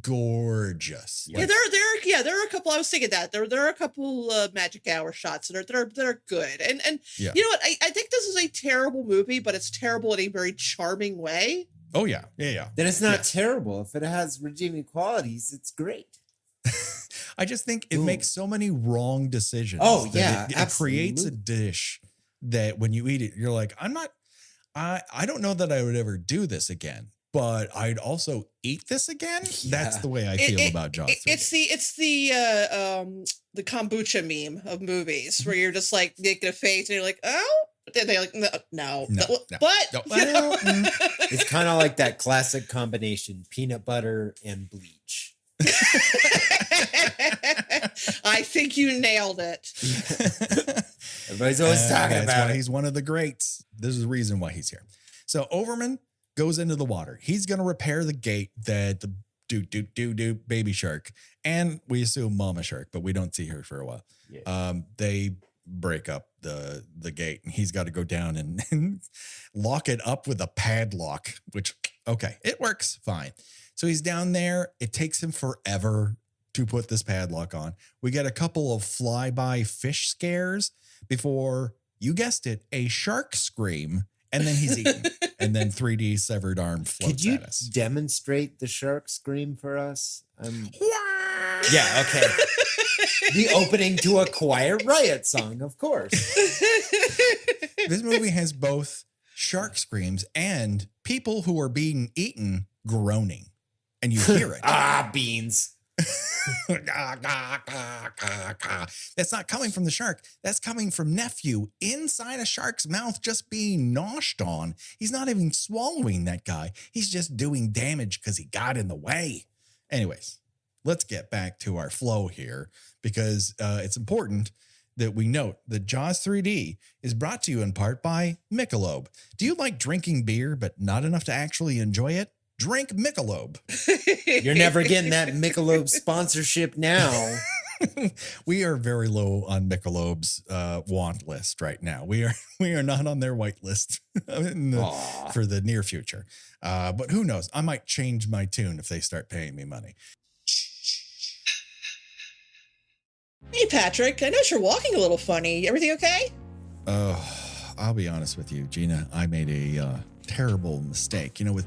S4: gorgeous.
S2: Yeah, there are a couple. I was thinking that there are a couple magic hour shots that are good. And
S4: yeah.
S2: You know what? I think this is a terrible movie, but it's terrible in a very charming way.
S4: Oh yeah.
S3: Then it's not terrible. If it has redeeming qualities, it's great.
S4: I just think it makes so many wrong decisions.
S3: Oh yeah,
S4: it creates a dish that when you eat it, you're like, I don't know that I would ever do this again, but I'd also eat this again. Yeah. That's the way I feel about Jaws 3.
S2: It's the kombucha meme of movies where you're just like making a face and you're like, oh, and they're like, no. But
S3: it's kind of like that classic combination: peanut butter and bleach.
S2: I think you nailed it.
S3: Everybody's always talking about it.
S4: That's why he's one of the greats. This is the reason why he's here. So Overman goes into the water. He's going to repair the gate that the do baby shark, and we assume mama shark, but we don't see her for a while. Yeah. They break up the gate, and he's got to go down and lock it up with a padlock, which, okay, it works fine. So he's down there. It takes him forever to put this padlock on. We get a couple of flyby fish scares before, you guessed it, a shark scream, and then he's eaten. And then 3D severed arm floats at us.
S3: Could you demonstrate the shark scream for us? Yeah, okay. The opening to a Quiet Riot song, of course.
S4: This movie has both shark screams and people who are being eaten groaning. And you hear it.
S3: Beans.
S4: That's not coming from the shark. That's coming from nephew inside a shark's mouth, just being noshed on. He's not even swallowing that guy. He's just doing damage because he got in the way. Anyways, let's get back to our flow here, because it's important that we note that Jaws 3D is brought to you in part by Michelob. Do you like drinking beer but not enough to actually enjoy it? Drink Michelob.
S3: You're never getting that Michelob sponsorship now.
S4: We are very low on Michelob's want list right now. We are not on their white list for the near future. But who knows? I might change my tune if they start paying me money.
S2: Hey, Patrick, I noticed you're walking a little funny. Everything okay?
S4: I'll be honest with you, Gina. I made a terrible mistake. With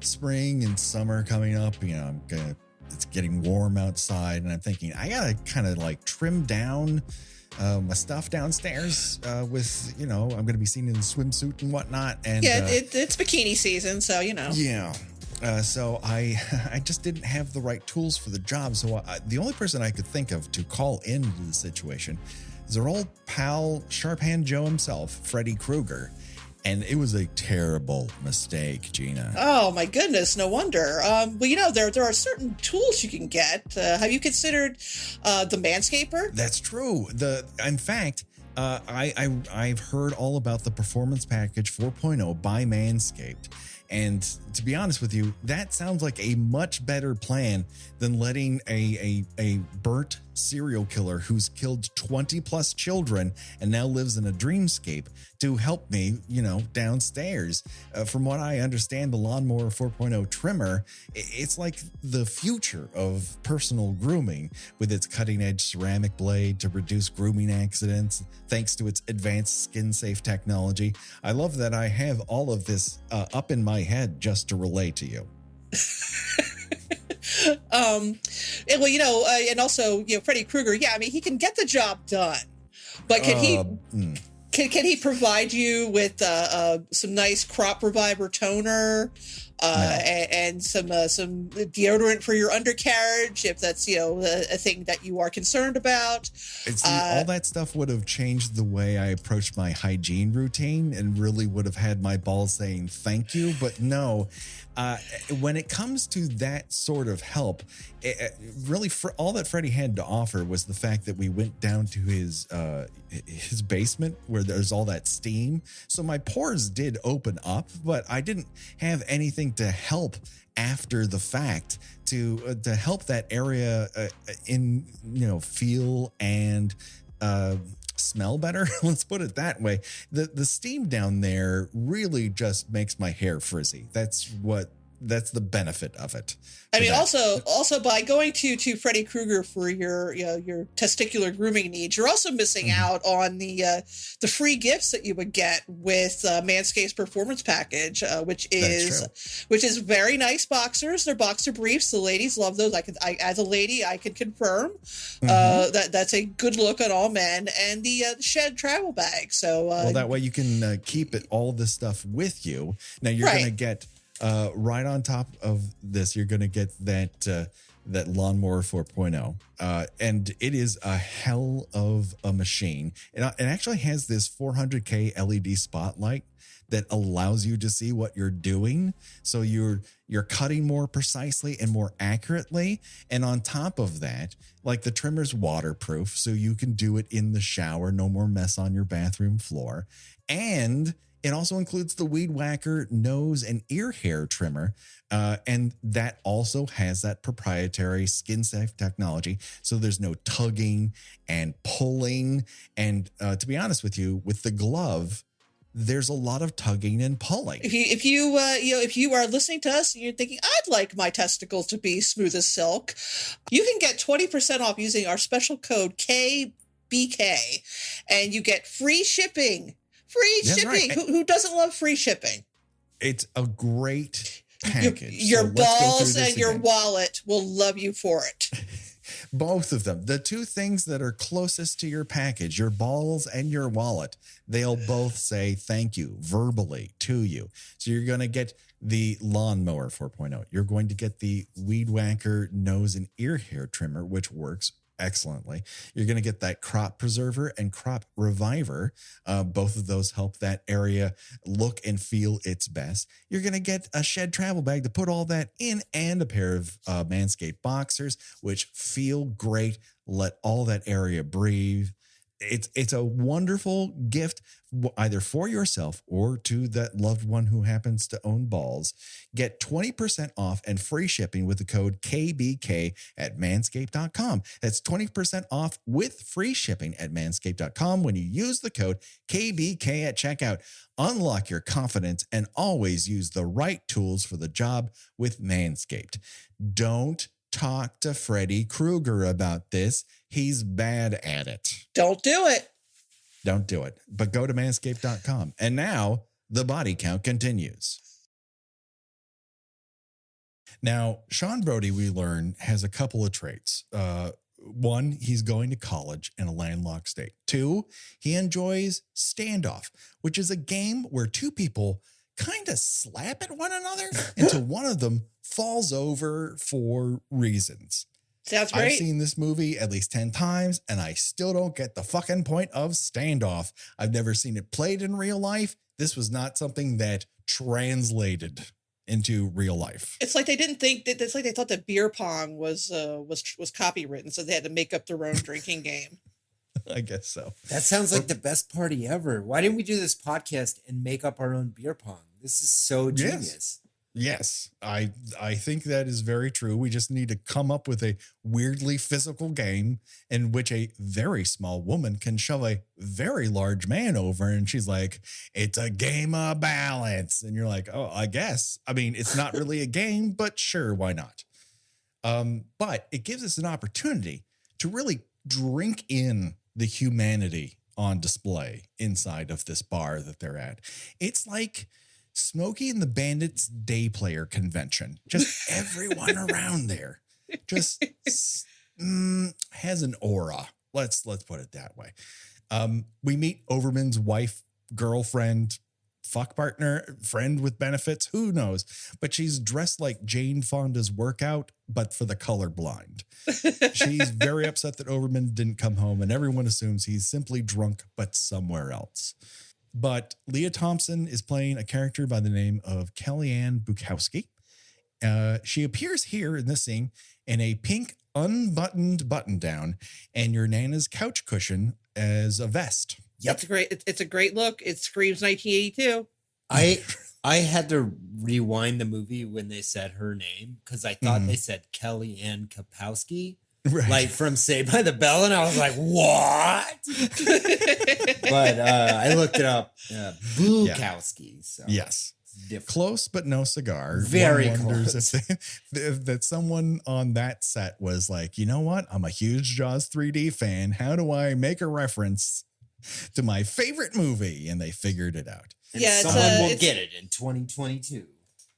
S4: spring and summer coming up, it's getting warm outside, and I'm thinking I gotta kind of like trim down my stuff downstairs with, I'm gonna be seen in a swimsuit and whatnot. And
S2: it's bikini season, so
S4: Yeah. So I just didn't have the right tools for the job. So the only person I could think of to call into the situation is our old pal, Sharp Hand Joe himself, Freddy Krueger. And it was a terrible mistake, Gina.
S2: Oh, my goodness. No wonder. Well, there are certain tools you can get. Have you considered the Manscaper?
S4: That's true. In fact, I've heard all about the Performance Package 4.0 by Manscaped. And to be honest with you, that sounds like a much better plan than letting a burnt serial killer who's killed 20 plus children and now lives in a dreamscape to help me, downstairs. From what I understand, the Lawnmower 4.0 trimmer, it's like the future of personal grooming with its cutting edge ceramic blade to reduce grooming accidents thanks to its advanced skin safe technology. I love that I have all of this up in my head just to relay to you.
S2: And also, Freddy Krueger, he can get the job done, but can he provide you with some nice crop reviver toner and some deodorant for your undercarriage, if that's a thing that you are concerned about?
S4: All that stuff would have changed the way I approached my hygiene routine and really would have had my balls saying thank you. But no, when it comes to that sort of help, really all that Freddie had to offer was the fact that we went down to his basement where there's all that steam. So my pores did open up, but I didn't have anything to help after the fact to help that area feel and smell better. Let's put it that way. The steam down there really just makes my hair frizzy. That's the benefit of it.
S2: Also by going to Freddy Krueger for your testicular grooming needs, you're also missing out on the free gifts that you would get with Manscaped's Performance Package, which is very nice boxers. They're boxer briefs. The ladies love those. As a lady, I can confirm that's a good look on all men, and the Shed travel bag. So
S4: that way you can keep all this stuff with you. Now you're going to get. Right on top of this, you're going to get that Lawnmower 4.0, and it is a hell of a machine. It actually has this 400K LED spotlight that allows you to see what you're doing, so you're cutting more precisely and more accurately. And on top of that, like the trimmer's waterproof, so you can do it in the shower, no more mess on your bathroom floor, and it also includes the Weed Whacker nose and ear hair trimmer, and that also has that proprietary skin-safe technology, so there's no tugging and pulling. And to be honest with you, with the glove, there's a lot of tugging and pulling.
S2: If you are listening to us and you're thinking, I'd like my testicles to be smooth as silk, you can get 20% off using our special code KBK, and you get free shipping. Free shipping. Right. Who doesn't love free shipping?
S4: It's a great package.
S2: Your balls and your wallet will love you for it.
S4: Both of them. The two things that are closest to your package, your balls and your wallet, they'll both say thank you verbally to you. So you're going to get the Lawnmower 4.0. You're going to get the Weed Whacker nose and ear hair trimmer, which works excellently. You're going to get that crop preserver and crop reviver. Both of those help that area look and feel its best. You're going to get a Shed travel bag to put all that in, and a pair of Manscaped boxers, which feel great, let all that area breathe. it's a wonderful gift, either for yourself or to that loved one who happens to own balls. Get 20% off and free shipping with the code KBK at manscaped.com. That's 20% off with free shipping at manscaped.com when you use the code KBK at checkout. Unlock your confidence and always use the right tools for the job with Manscaped. Don't talk to Freddy Krueger about this. He's bad at it.
S2: Don't do it.
S4: Don't do it. But go to manscaped.com. And now the body count continues. Now, Sean Brody, we learn, has a couple of traits. One, he's going to college in a landlocked state. Two, he enjoys standoff, which is a game where two people kind of slap at one another until one of them falls over for reasons.
S2: Sounds great.
S4: I've seen this movie at least 10 times, and I still don't get the fucking point of standoff. I've never seen it played in real life. This was not something that translated into real life.
S2: It's like they didn't think that. It's like they thought that beer pong was copywritten, so they had to make up their own drinking game.
S4: I guess so.
S3: That sounds like the best party ever. Why didn't we do this podcast and make up our own beer pong? This is so genius.
S4: Yes, I think that is very true. We just need to come up with a weirdly physical game in which a very small woman can shove a very large man over, and she's like, "It's a game of balance," and you're like, "Oh, I guess." I mean, it's not really a game, but sure, why not? But it gives us an opportunity to really drink in the humanity on display inside of this bar that they're at. It's like Smokey and the Bandit's day player convention. Just everyone around there just has an aura. Let's put it that way. We meet Overman's wife, girlfriend, fuck partner, friend with benefits, who knows? But she's dressed like Jane Fonda's workout, but for the colorblind. She's very upset that Overman didn't come home, and everyone assumes he's simply drunk, but somewhere else. But Leah Thompson is playing a character by the name of Kellyanne Bukowski. She appears here in this scene in a pink unbuttoned button down and your Nana's couch cushion as a vest.
S3: Yep.
S2: It's a great look. It screams 1982.
S3: I had to rewind the movie when they said her name because I thought they said Kellyanne Kapowski. Right. Like from Saved by the Bell, and I was like, what? But I looked it up. Bukowski. So
S4: yes. Close, but no cigar.
S3: Very
S4: One wonders
S3: close.
S4: if that someone on that set was like, you know what? I'm a huge Jaws 3D fan. How do I make a reference to my favorite movie? And they figured it out.
S3: And someone will get it in 2022.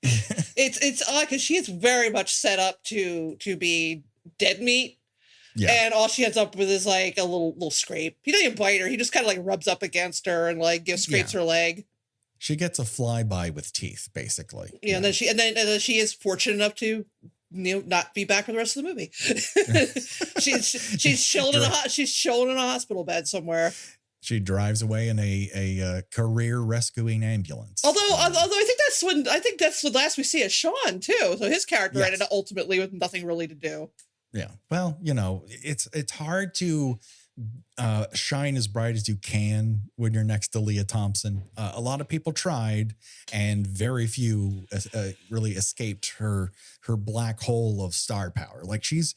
S2: It's odd because she is very much set up to be dead meat.
S4: Yeah.
S2: And all she ends up with is like a little scrape. He doesn't even bite her. He just kind of like rubs up against her and like scrapes her leg.
S4: She gets a flyby with teeth, basically.
S2: Yeah, and then she is fortunate enough to not be back for the rest of the movie. she's chilling in a hospital bed somewhere.
S4: She drives away in a career rescuing ambulance.
S2: Although I think that's the last we see of Sean too. So his character ended up ultimately with nothing really to do.
S4: Yeah. Well, it's hard to shine as bright as you can when you're next to Leah Thompson. A lot of people tried, and very few really escaped her black hole of star power. Like she's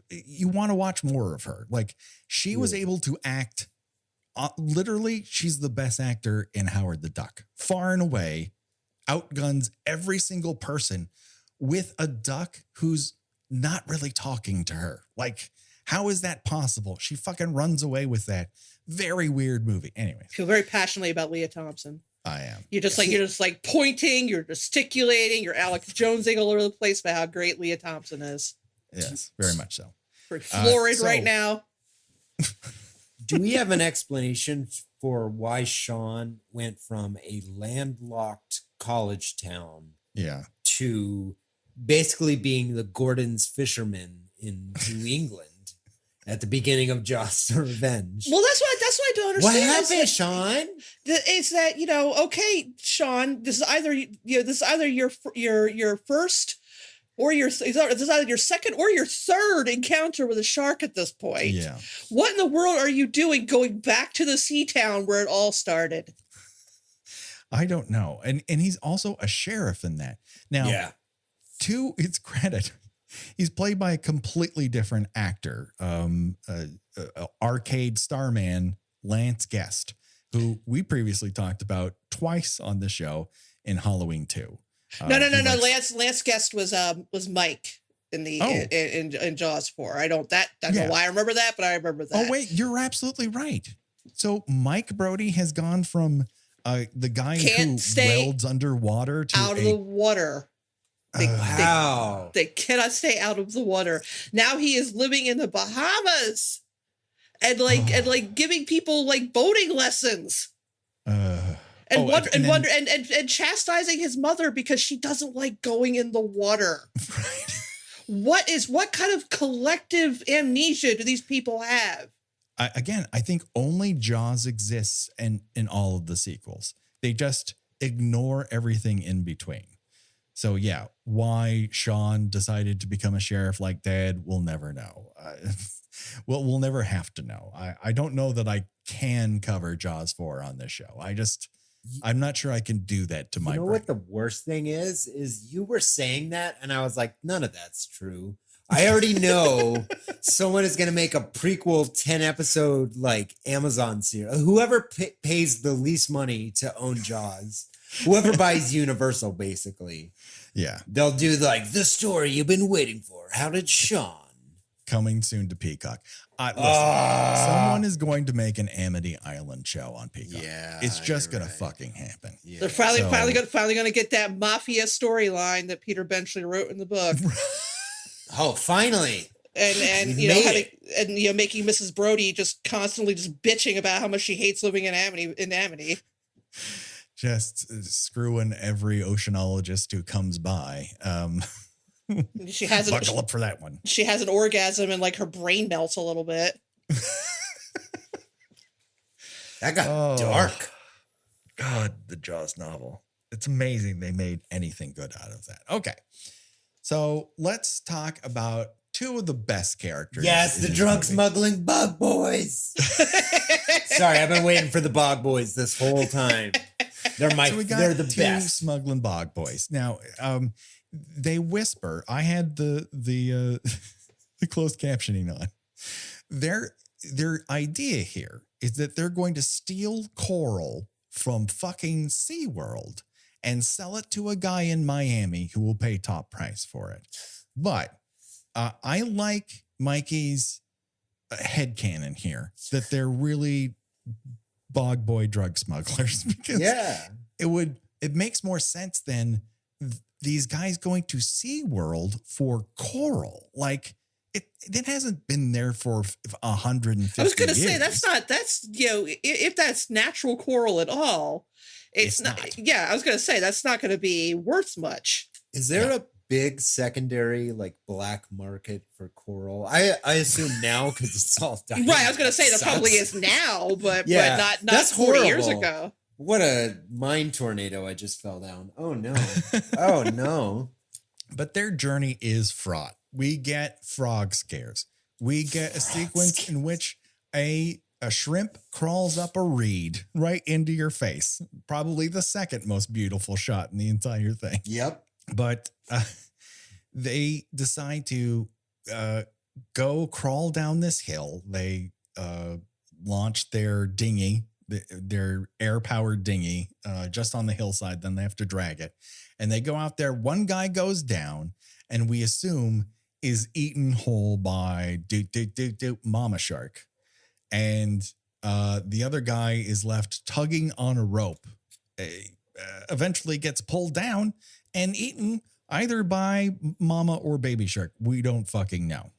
S4: you want to watch more of her. Like she was able to act. Literally, she's the best actor in Howard the Duck. Far and away, outguns every single person with a duck who's not really talking to her. Like, how is that possible? She fucking runs away with that. Very weird movie. Anyway.
S2: I feel very passionately about Leah Thompson.
S4: I am.
S2: You're just like pointing, you're gesticulating, you're Alex Jonesing all over the place about how great Leah Thompson is.
S4: Yes, very much so.
S2: Very florid right now.
S3: Do we have an explanation for why Sean went from a landlocked college town to basically being the Gordon's fisherman in New England at the beginning of Jaws: Revenge?
S2: Well, that's what I don't understand.
S3: What happened, Sean?
S2: Is that okay, Sean? This is either your first Or it's either your second or your third encounter with a shark at this point.
S4: Yeah.
S2: What in the world are you doing going back to the sea town where it all started?
S4: I don't know. And he's also a sheriff in that. Now, to its credit, he's played by a completely different actor, arcade starman Lance Guest, who we previously talked about twice on the show in Halloween 2.
S2: No. Lance Guest was Mike in the in Jaws 4. I don't know why I remember that, but I remember that.
S4: Oh wait, you're absolutely right. So Mike Brody has gone from the guy who welds underwater to
S2: out of the water.
S3: Wow.
S2: They cannot stay out of the water. Now he is living in the Bahamas and giving people like boating lessons. And chastising his mother because she doesn't like going in the water.
S4: Right.
S2: What kind of collective amnesia do these people have?
S4: I think only Jaws exists in all of the sequels. They just ignore everything in between. So yeah, why Sean decided to become a sheriff like Dad, we'll never know. We'll never have to know. I don't know that I can cover Jaws 4 on this show. I'm not sure I can do that to my brain.
S3: You know what the worst thing is you were saying that and I was like, none of that's true. I already know someone is going to make a prequel 10 episode like Amazon series. Whoever pays the least money to own Jaws, whoever buys Universal, basically.
S4: Yeah.
S3: They'll do like the story you've been waiting for. How did Sean?
S4: Coming soon to Peacock. Listen, someone is going to make an Amity Island show on Peacock. Yeah, it's just going to fucking happen.
S2: Yeah. They're finally going to get that mafia storyline that Peter Benchley wrote in the book.
S3: Oh, finally.
S2: And making Mrs. Brody just constantly just bitching about how much she hates living in Amity.
S4: Just screwing every oceanologist who comes by.
S2: She has
S4: buckle up for that one.
S2: She has an orgasm and like her brain melts a little bit.
S3: That got dark.
S4: God, the Jaws novel. It's amazing they made anything good out of that. Okay. So let's talk about two of the best characters.
S3: Yes, the drug smuggling bug boys. Sorry, I've been waiting for the bog boys this whole time. They're the best.
S4: Smuggling bog boys. Now, they whisper. I had the closed captioning on. Their idea here is that they're going to steal coral from fucking SeaWorld and sell it to a guy in Miami who will pay top price for it. But I like Mikey's headcanon here that they're really bog boy drug smugglers because it makes more sense than these guys going to SeaWorld for coral. Like it hasn't been there for 150 years. I was going to say
S2: if that's natural coral at all, it's not. Yeah, I was going to say that's not going to be worth much.
S3: Is there a big secondary like black market for coral? I assume now because it's all dying.
S2: Right, I was going to say there probably is now, but not that's 40 years ago.
S3: What a mine tornado I just fell down. Oh no. Oh no.
S4: But their journey is fraught. We get frog scares. We get a sequence in which a shrimp crawls up a reed right into your face. Probably the second most beautiful shot in the entire thing.
S3: Yep.
S4: But they decide to go crawl down this hill. They launch their dinghy, their air-powered dinghy, just on the hillside. Then they have to drag it. And they go out there. One guy goes down, and we assume is eaten whole by mama shark. And the other guy is left tugging on a rope. Eventually gets pulled down and eaten either by mama or baby shark. We don't fucking know.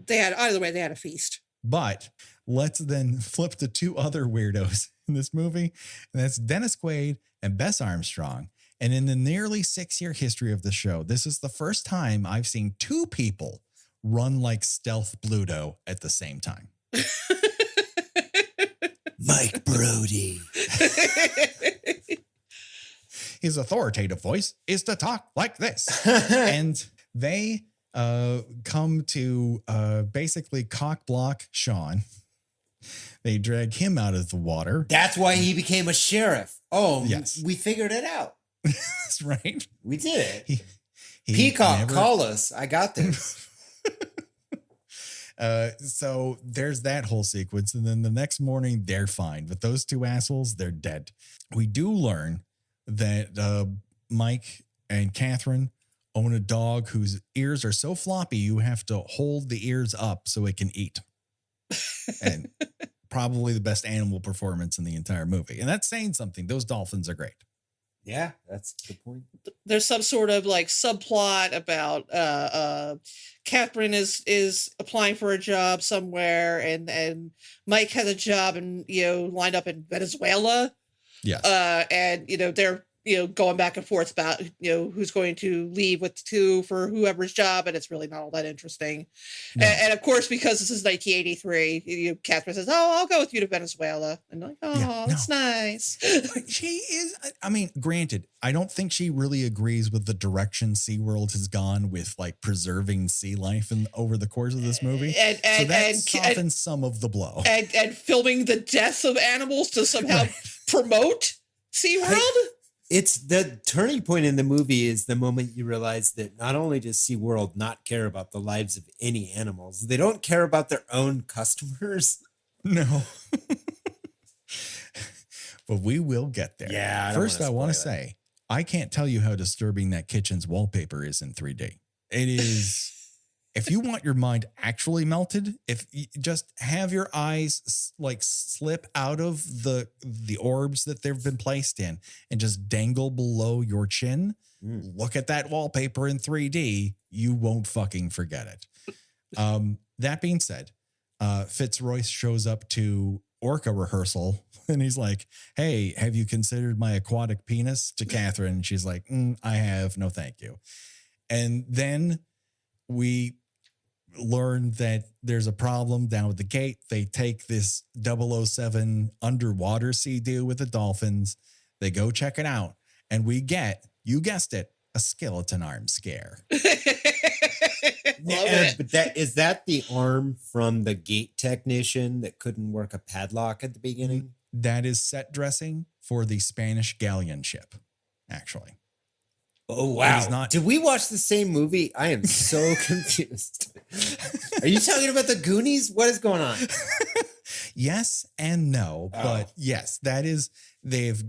S2: Either way, they had a feast.
S4: But let's then flip to two other weirdos in this movie. And that's Dennis Quaid and Bess Armstrong. And in the nearly 6-year history of the show, this is the first time I've seen two people run like Stealth Bluto at the same time.
S3: Mike Brody.
S4: His authoritative voice is to talk like this. And they come to basically cock block Sean. They drag him out of the water.
S3: That's why he became a sheriff. Oh,
S4: yes.
S3: We figured it out.
S4: That's right.
S3: We did it.
S4: He
S3: Peacock, call us. I got this.
S4: So there's that whole sequence. And then the next morning, they're fine. But those two assholes, they're dead. We do learn that Mike and Catherine own a dog whose ears are so floppy, you have to hold the ears up so it can eat. And probably the best animal performance in the entire movie. And that's saying something. Those dolphins are great.
S3: Yeah, that's the point.
S2: There's some sort of like subplot about Catherine is applying for a job somewhere, and Mike has a job and lined up in Venezuela.
S4: Yes.
S2: And they're going back and forth about who's going to leave with who for whoever's job, and it's really not all that interesting. No. And of course, because this is 1983, Catherine says, "Oh, I'll go with you to Venezuela," and like, "Oh, yeah, that's nice."
S4: She is. I mean, granted, I don't think she really agrees with the direction SeaWorld has gone with like preserving sea life over the course of this movie. So that softens some of the blow.
S2: And filming the deaths of animals to somehow promote SeaWorld.
S3: It's the turning point in the movie is the moment you realize that not only does SeaWorld not care about the lives of any animals, they don't care about their own customers.
S4: No. But we will get there.
S3: Yeah.
S4: First, I want to say, I can't tell you how disturbing that kitchen's wallpaper is in 3D. It is... If you want your mind actually melted, if you just have your eyes like slip out of the orbs that they've been placed in and just dangle below your chin, look at that wallpaper in 3D, you won't fucking forget it. That being said, Fitzroy shows up to orca rehearsal and he's like, "Hey, have you considered my aquatic penis?" to Catherine. And she's like, "I have, no thank you." And then we learn that there's a problem down at the gate. They take this 007 underwater sea-doo with the dolphins. They go check it out. And we get, you guessed it, a skeleton arm scare.
S3: But is that the arm from the gate technician that couldn't work a padlock at the beginning?
S4: That is set dressing for the Spanish galleon ship, actually.
S3: Oh, wow. Did we watch the same movie? I am so confused. Are you talking about the Goonies? What is going on?
S4: Yes and no. But yes, that is, they've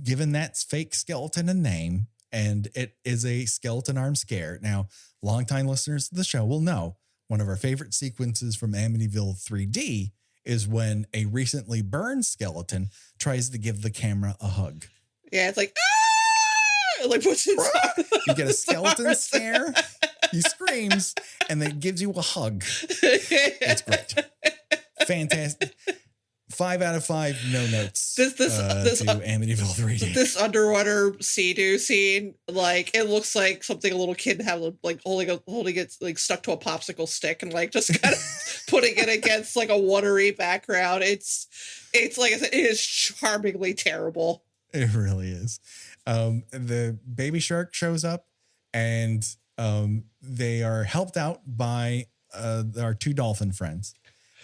S4: given that fake skeleton a name, and it is a skeleton arm scare. Now, longtime listeners to the show will know one of our favorite sequences from Amityville 3D is when a recently burned skeleton tries to give the camera a hug.
S2: Yeah, it's like, ah! Like, what's inside?
S4: You get a skeleton scare, he screams, and then gives you a hug. It's great. Fantastic. 5 out of 5, no notes. This to Amityville 3D.
S2: This underwater sea-doo scene, like, it looks like something a little kid have like holding it like stuck to a popsicle stick and like just kind of putting it against like a watery background. It's like I said, it is charmingly terrible.
S4: It really is. The baby shark shows up and they are helped out by our two dolphin friends.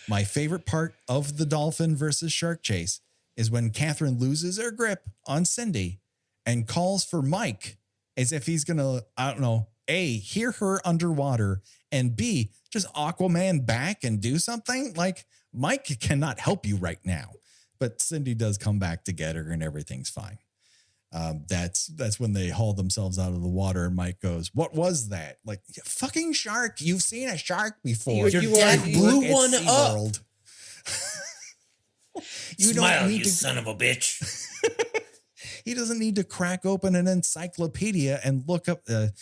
S4: My favorite part of the dolphin versus shark chase is when Catherine loses her grip on Cindy and calls for Mike as if he's going to, I don't know, A, hear her underwater, and B, just Aquaman back and do something. Like, Mike cannot help you right now. But Cindy does come back to get her and everything's fine. That's when they haul themselves out of the water and Mike goes, "What was that?" Like, fucking shark. You've seen a shark before.
S3: Your dad blew one up.
S4: You
S3: Smile,
S4: don't need
S3: you son of a bitch.
S4: He doesn't need to crack open an encyclopedia and look up the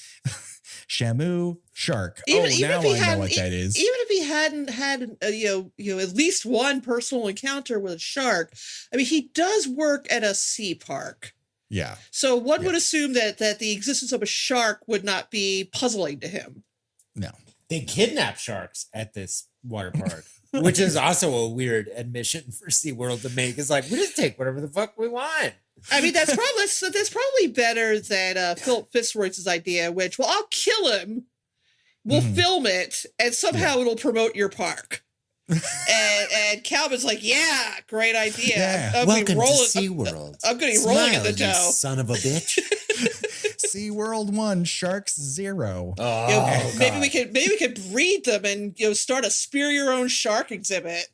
S4: Shamu shark. Now I know what that is.
S2: Even if he hadn't had at least one personal encounter with a shark, I mean, he does work at a sea park.
S4: Yeah.
S2: So one would assume that the existence of a shark would not be puzzling to him.
S4: No.
S3: They kidnap sharks at this water park, which is also a weird admission for SeaWorld to make. It's like, we just take whatever the fuck we want.
S2: I mean, that's probably better than Philip Fitzroy's idea, which, well, I'll kill him we'll film it, and somehow it'll promote your park. and Calvin's like, yeah, great idea.
S4: Yeah.
S3: Welcome to SeaWorld.
S2: I'm going to be rolling in the
S3: Smile, you
S2: dough.
S3: son of a bitch.
S4: SeaWorld 1, Sharks 0.
S3: Oh,
S2: maybe we could breed them and start a spear your own shark exhibit.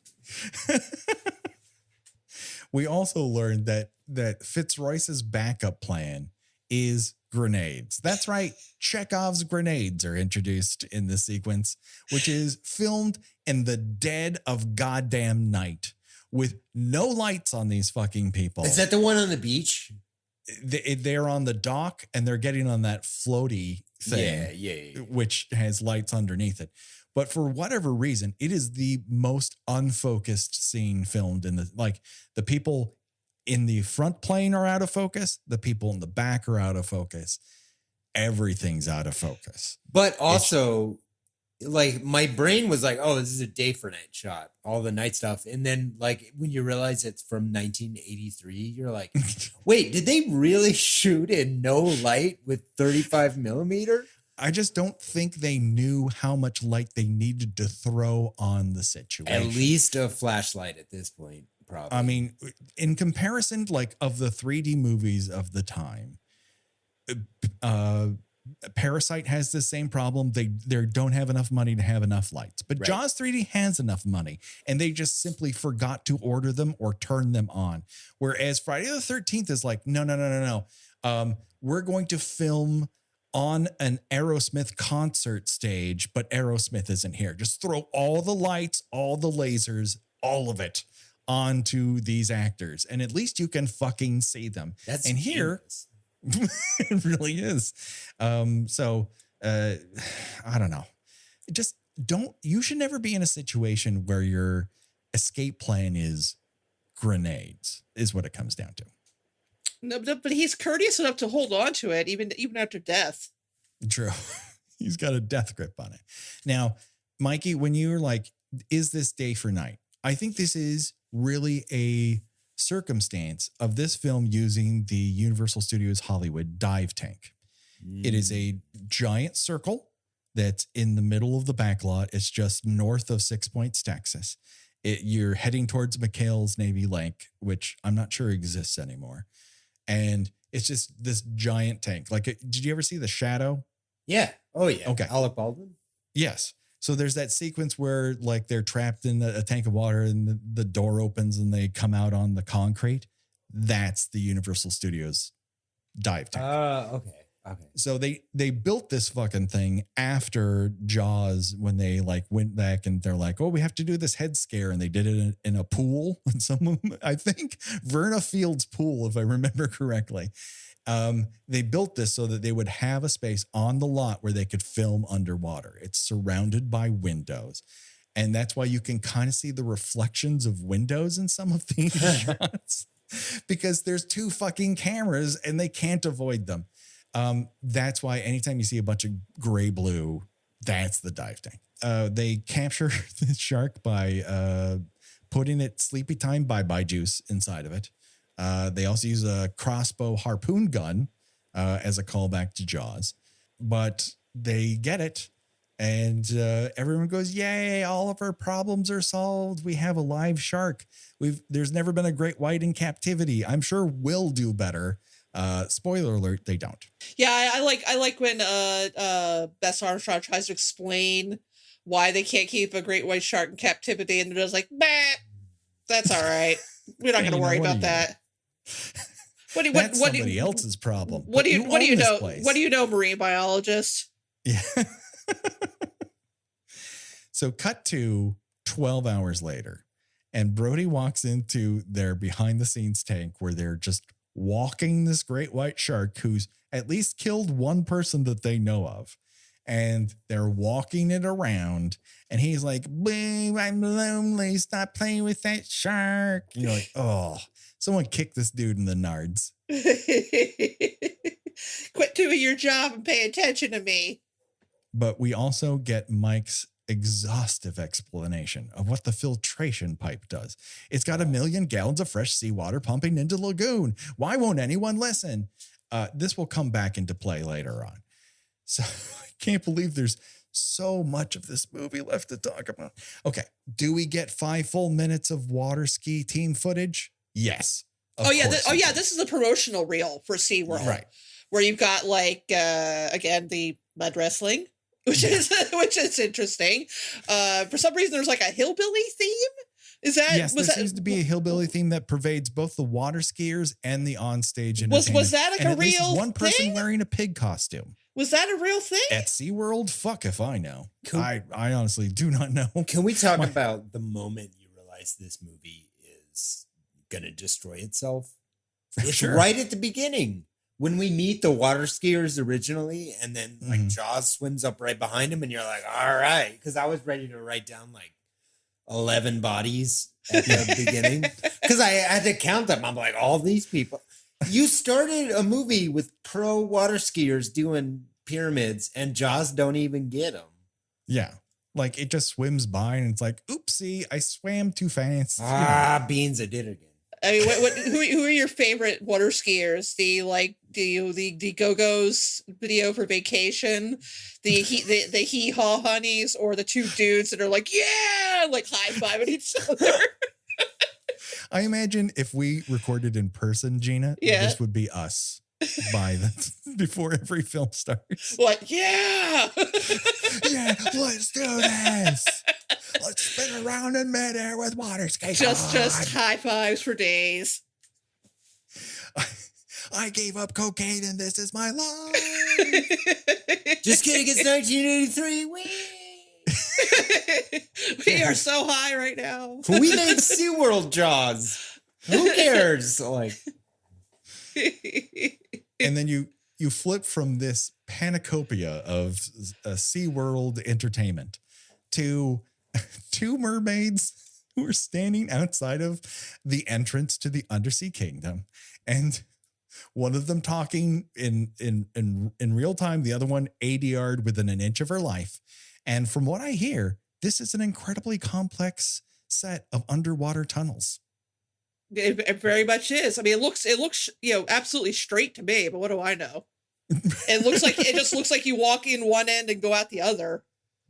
S4: We also learned that Fitzroyce's backup plan is grenades. That's right. Chekhov's grenades are introduced in this sequence, which is filmed in the dead of goddamn night with no lights on these fucking people.
S3: Is that the one on the beach?
S4: They're on the dock and they're getting on that floaty thing,
S3: yeah.
S4: which has lights underneath it. But for whatever reason, it is the most unfocused scene filmed in the people in the front plane are out of focus. The people in the back are out of focus. Everything's out of focus.
S3: But also, like, my brain was like, oh, this is a day for night shot, all the night stuff. And then, like, when you realize it's from 1983, you're like, wait, did they really shoot in no light with 35 millimeter?
S4: I just don't think they knew how much light they needed to throw on the situation.
S3: At least a flashlight at this point, probably.
S4: I mean, in comparison, like, of the 3D movies of the time, Parasite has the same problem. They don't have enough money to have enough lights, but
S3: Right.
S4: Jaws 3D has enough money, and they just simply forgot to order them or turn them on. Whereas Friday the 13th is like, no. We're going to film on an Aerosmith concert stage, but Aerosmith isn't here. Just throw all the lights, all the lasers, all of it onto these actors, and at least you can fucking see them.
S3: That's
S4: and here.
S3: genius.
S4: It really is. So I don't know. You should never be in a situation where your escape plan is grenades, is what it comes down to.
S2: No, but he's courteous enough to hold on to it even after death.
S4: True. He's got a death grip on it. Now, Mikey, when you were like, is this day for night? I think this is really a circumstance of this film using the Universal Studios Hollywood dive tank. It is a giant circle that's in the middle of the backlot. It's just north of 6 Points, Texas. You're heading towards McHale's Navy Lake, which I'm not sure exists anymore. And it's just this giant tank. Like, did you ever see The Shadow?
S3: Yeah. Oh, yeah.
S4: Okay.
S3: Alec Baldwin?
S4: Yes. So there's that sequence where, like, they're trapped in a tank of water and the door opens and they come out on the concrete. That's the Universal Studios dive tank.
S3: Okay.
S4: So they built this fucking thing after Jaws, when they like went back and they're like, oh, we have to do this head scare. And they did it in a pool. I think Verna Field's pool, if I remember correctly. They built this so that they would have a space on the lot where they could film underwater. It's surrounded by windows. And that's why you can kind of see the reflections of windows in some of these shots, because there's two fucking cameras and they can't avoid them. That's why anytime you see a bunch of gray blue, that's the dive tank. They capture the shark by putting it sleepy time bye-bye juice inside of it. They also use a crossbow harpoon gun as a callback to Jaws, but they get it. And everyone goes, yay, all of our problems are solved. We have a live shark. There's never been a great white in captivity. I'm sure we'll do better. Spoiler alert, they don't.
S2: Yeah, I like when Bess Armstrong tries to explain why they can't keep a great white shark in captivity, and they're just like, bah, that's all right. We're not going to worry about that.
S4: That's somebody else's problem.
S2: What do you know? What do you know, marine biologist?
S4: Yeah. So cut to 12 hours later, and Brody walks into their behind the scenes tank where they're just walking this great white shark who's at least killed one person that they know of. And they're walking it around and he's like, boo, I'm lonely. Stop playing with that shark. And you're like, oh, someone kick this dude in the nards.
S2: Quit doing your job and pay attention to me.
S4: But we also get Mike's exhaustive explanation of what the filtration pipe does. It's got 1 million gallons of fresh seawater pumping into the lagoon. Why won't anyone listen? This will come back into play later on. So I can't believe there's so much of this movie left to talk about. Okay. Do we get 5 full minutes of water ski team footage? Yes.
S2: Oh yeah.
S4: course we do.
S2: This is the promotional reel for SeaWorld.
S4: Right.
S2: Where you've got like, again, the mud wrestling, which is interesting. For some reason, there's like a hillbilly theme. Is that
S4: yes? There seems to be a hillbilly theme that pervades both the water skiers and the onstage entertainment.
S2: Was that like
S4: and
S2: a
S4: at least
S2: real
S4: one person
S2: thing?
S4: wearing a pig costume?
S2: Was that a real thing?
S4: At SeaWorld? Fuck if I know.
S3: Cool.
S4: I honestly do not know.
S3: Can we talk about the moment you realize this movie is going to destroy itself? It's
S4: Sure.
S3: right at the beginning when we meet the water skiers originally, and then like Jaws swims up right behind him, and you're like, all right. Because I was ready to write down like 11 bodies at the beginning because I had to count them. I'm like, all these people. You started a movie with pro water skiers doing pyramids, and Jaws don't even get them.
S4: Yeah. Like it just swims by and it's like, oopsie, I swam too fast.
S3: Beans, I did it again.
S2: I mean, who are your favorite water skiers? The Go-Go's video for vacation, the hee-haw honeys, or the two dudes that are like, yeah, like high-fiving each other.
S4: I imagine if we recorded in person, Gina, this would be us before every film starts.
S2: Like, yeah.
S4: Yeah, let's do this. Let's spin around in midair with water skates.
S2: Just high fives for days.
S4: I gave up cocaine and this is my life.
S3: Just kidding, it's 1983.
S2: We are so high right now.
S3: We made SeaWorld Jaws. Who cares? Like,
S4: and then you flip from this panacopia of SeaWorld entertainment to 2 mermaids who are standing outside of the entrance to the Undersea Kingdom, and one of them talking in real time, the other one ADR'd within an inch of her life. And from what I hear, this is an incredibly complex set of underwater tunnels.
S2: It very much is. I mean, it looks, absolutely straight to me, but what do I know? It just looks like you walk in one end and go out the other.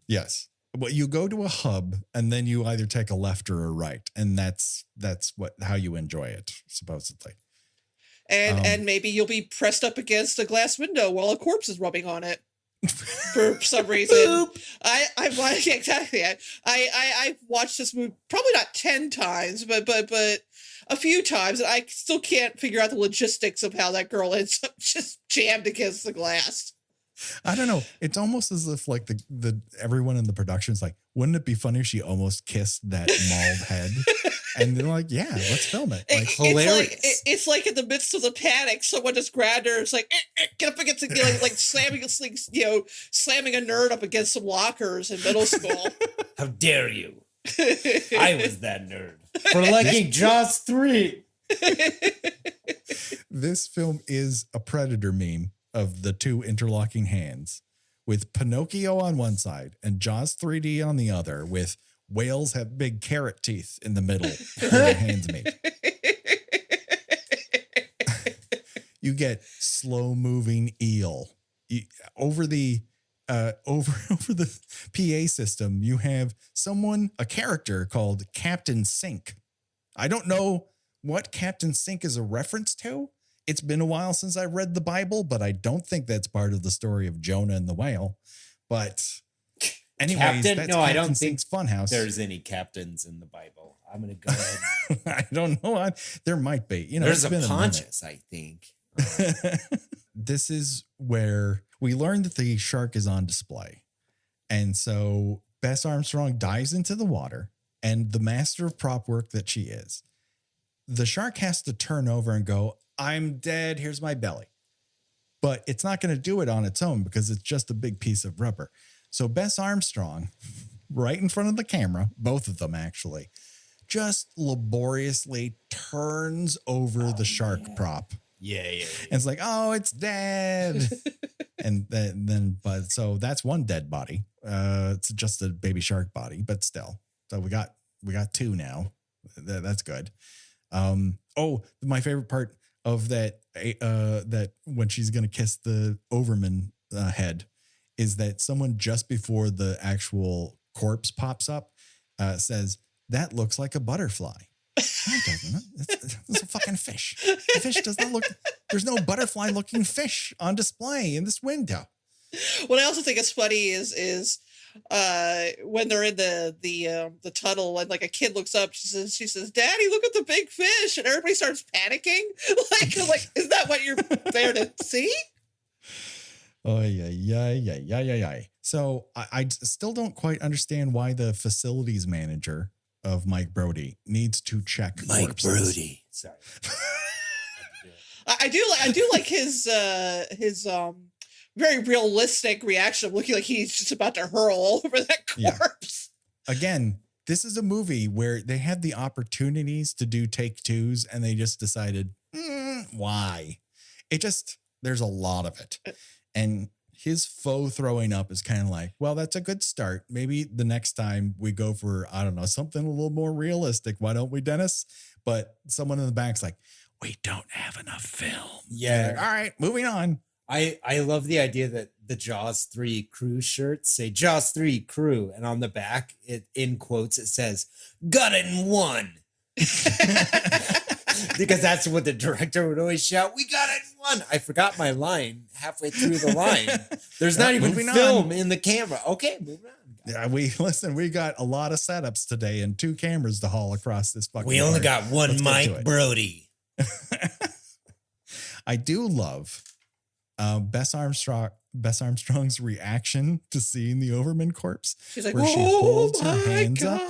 S4: Yes. Well, you go to a hub and then you either take a left or a right. And that's how you enjoy it, supposedly.
S2: And maybe you'll be pressed up against a glass window while a corpse is rubbing on it. For some reason, I've watched this movie probably not 10 times, but a few times, and I still can't figure out the logistics of how that girl ends up just jammed against the glass.
S4: I don't know. It's almost as if like the everyone in the production is like, wouldn't it be funny if she almost kissed that mauled head? And they're like, yeah, let's film it. Like, hilarious.
S2: It's like in the midst of the panic, someone just grabbed her. It's like, get up against like slamming a nerd up against some lockers in middle school.
S3: How dare you? I was that nerd for liking Jaws 3.
S4: This film is a Predator meme of the 2 interlocking hands, with Pinocchio on one side and Jaws 3D on the other, with whales have big carrot teeth in the middle where their hands meet. You get slow moving eel over the PA system. You have a character called Captain Sink. I don't know what Captain Sink is a reference to. It's been a while since I read the Bible, but I don't think that's part of the story of Jonah and the whale. But anyways, that's
S3: I
S4: Captain
S3: don't
S4: Sink's Funhouse.
S3: There's any captains in the Bible. I'm going to go ahead.
S4: I don't know. There might be.
S3: There's a Pontius, I think.
S4: This is where we learn that the shark is on display. And so Bess Armstrong dives into the water, and the master of prop work that she is, the shark has to turn over and go, I'm dead. Here's my belly. But it's not going to do it on its own because it's just a big piece of rubber. So Bess Armstrong, right in front of the camera, both of them actually, just laboriously turns over the shark prop.
S3: Yeah.
S4: And it's like, oh, it's dead. And then, so that's one dead body. It's just a baby shark body, but still. So we got 2 now. That's good. My favorite part of that when she's going to kiss the Overman head is that someone just before the actual corpse pops up says, "That looks like a butterfly." No, it doesn't. It's a fucking fish. The fish does not look. There's no butterfly-looking fish on display in this window.
S2: What I also think is funny is when they're in the tunnel and like a kid looks up, she says, "Daddy, look at the big fish," and everybody starts panicking. like is that what you're there to see?
S4: Oh yeah. So I still don't quite understand why the facilities manager of Mike Brody needs to check
S3: Mike
S4: corpses.
S3: Brody. Sorry.
S2: I do like his very realistic reaction of looking like he's just about to hurl over that corpse.
S4: Yeah. Again, this is a movie where they had the opportunities to do take twos and they just decided, why? There's a lot of it. And his faux throwing up is kind of like, well, that's a good start. Maybe the next time we go for, I don't know, something a little more realistic. Why don't we, Dennis? But someone in the back's like, we don't have enough film.
S3: Yeah.
S4: Like, all right, moving on.
S3: I love the idea that the Jaws 3 crew shirts say Jaws 3 crew. And on the back, in quotes, it says, got it in one. Because that's what the director would always shout. We got it in one. I forgot my line halfway through the line. There's not even film in the camera. Okay, moving on.
S4: Yeah, we got a lot of setups today and 2 cameras to haul across this fucking
S3: We only
S4: park.
S3: got one Mike Brody.
S4: I do love Bess Armstrong's reaction to seeing the Overman corpse.
S2: She's like,
S4: where she holds her hands up.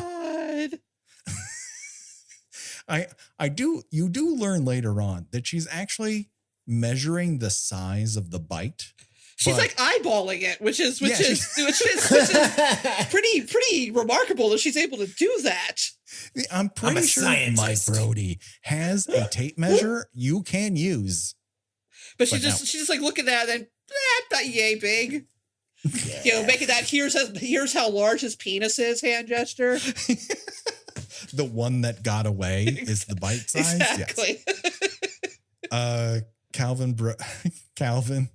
S4: You do learn later on that she's actually measuring the size of the bite.
S2: She's like eyeballing it, which is pretty remarkable that she's able to do that.
S4: I'm pretty sure
S3: scientist.
S4: Mike Brody has a tape measure you can use.
S2: But she's just like looking at it and not yay big. Yeah. You know, making that here's how large his penis is hand gesture.
S4: The one that got away is the bite size.
S2: Exactly.
S4: Yes. Calvin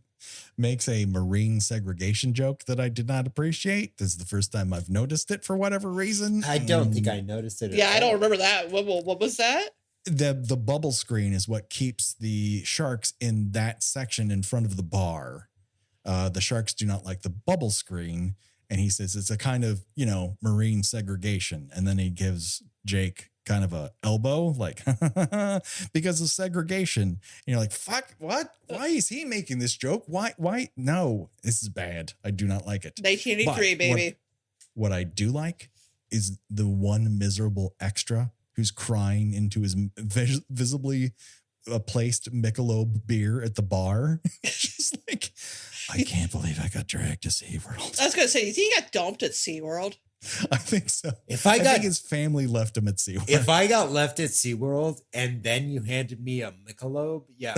S4: makes a marine segregation joke that I did not appreciate. This is the first time I've noticed it for whatever reason.
S3: I don't think I noticed it.
S2: I don't remember that. What was that?
S4: The bubble screen is what keeps the sharks in that section in front of the bar. The sharks do not like the bubble screen. And he says it's a kind of, marine segregation. And then he gives Jake kind of a elbow, like, because of segregation. And you're like, fuck, what? Why is he making this joke? Why? No, this is bad. I do not like it.
S2: 1983, baby.
S4: What I do like is the one miserable extra who's crying into his visibly placed Michelob beer at the bar. Just like, I can't believe I got dragged to SeaWorld.
S2: I was going to say, he got dumped at SeaWorld.
S4: I think so. I think his family left him at SeaWorld.
S3: If I got left at SeaWorld and then you handed me a Michelob, yeah,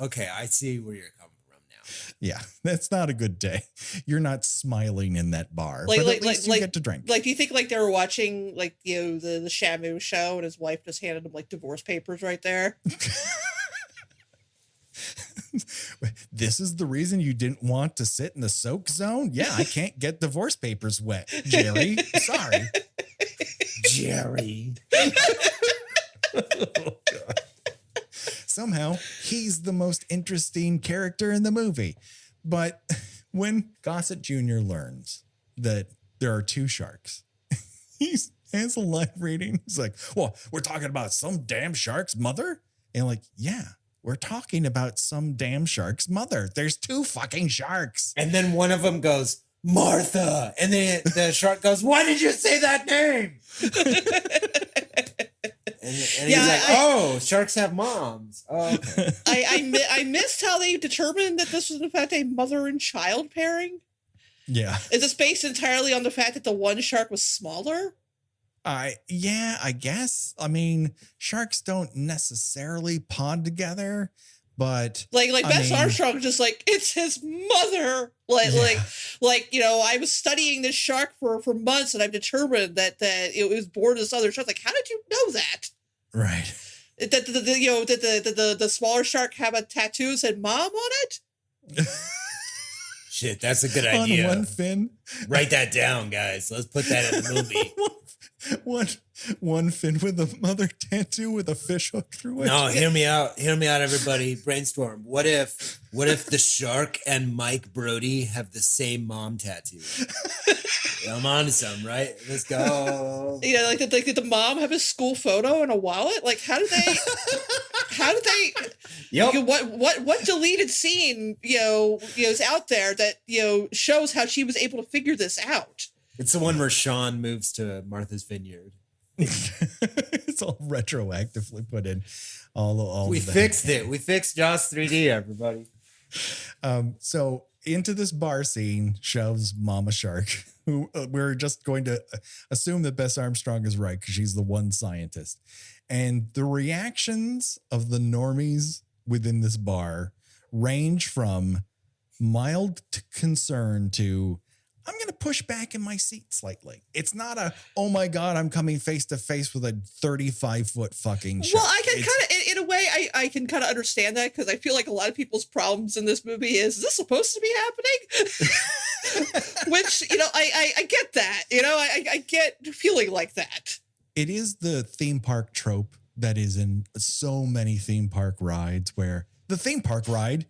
S3: okay, I see where you're coming from now.
S4: Yeah, that's not a good day. You're not smiling in that bar, but at least you get to drink.
S2: Like, do you think like they were watching like the Shamu show and his wife just handed him like divorce papers right there?
S4: This is the reason you didn't want to sit in the soak zone? Yeah, I can't get divorce papers wet, Jerry. Sorry.
S3: Jerry.
S4: Oh, God. Somehow, he's the most interesting character in the movie. But when Gossett Jr. learns that there are 2 sharks, he has a live reading. He's like, well, we're talking about some damn shark's mother? And I'm like, yeah. We're talking about some damn shark's mother. There's 2 fucking sharks.
S3: And then one of them goes, Martha. And then the shark goes, why did you say that name? and he's like, sharks have moms. Oh, okay.
S2: I missed how they determined that this was in fact a mother and child pairing.
S4: Yeah.
S2: Is this based entirely on the fact that the one shark was smaller?
S4: I guess. I mean, sharks don't necessarily pod together, but
S2: like Bess Armstrong just like, it's his mother. Like I was studying this shark for months and I've determined that it was born this other shark. Like, how did you know that?
S4: Right.
S2: That the smaller shark have a tattoo that said mom on it?
S3: Shit, that's a good
S4: on
S3: idea.
S4: one fin.
S3: Write that down, guys. Let's put that in the movie.
S4: one fin with a mother tattoo with a fish hook through it.
S3: No, hear me out. Hear me out, everybody. Brainstorm. What if the shark and Mike Brody have the same mom tattoo? I'm on to something, right? Let's go.
S2: Yeah, like did the mom have a school photo and a wallet? Like, how did they?
S3: Yep.
S2: What deleted scene is out there that shows how she was able to figure this out?
S3: It's the one where Sean moves to Martha's Vineyard.
S4: It's all retroactively put in. All
S3: we fixed it. We fixed Jaws 3D, everybody.
S4: So into this bar scene shoves Mama Shark, who we're just going to assume that Bess Armstrong is right because she's the one scientist. And the reactions of the normies within this bar range from mild concern to, I'm going to push back in my seat slightly. It's not a, oh my God, I'm coming face to face with a 35-foot fucking shark.
S2: Well, I can kind of, in a way, I can kind of understand that because I feel like a lot of people's problems in this movie is this supposed to be happening? Which, I get that. I get feeling like that.
S4: It is the theme park trope that is in so many theme park rides where the theme park ride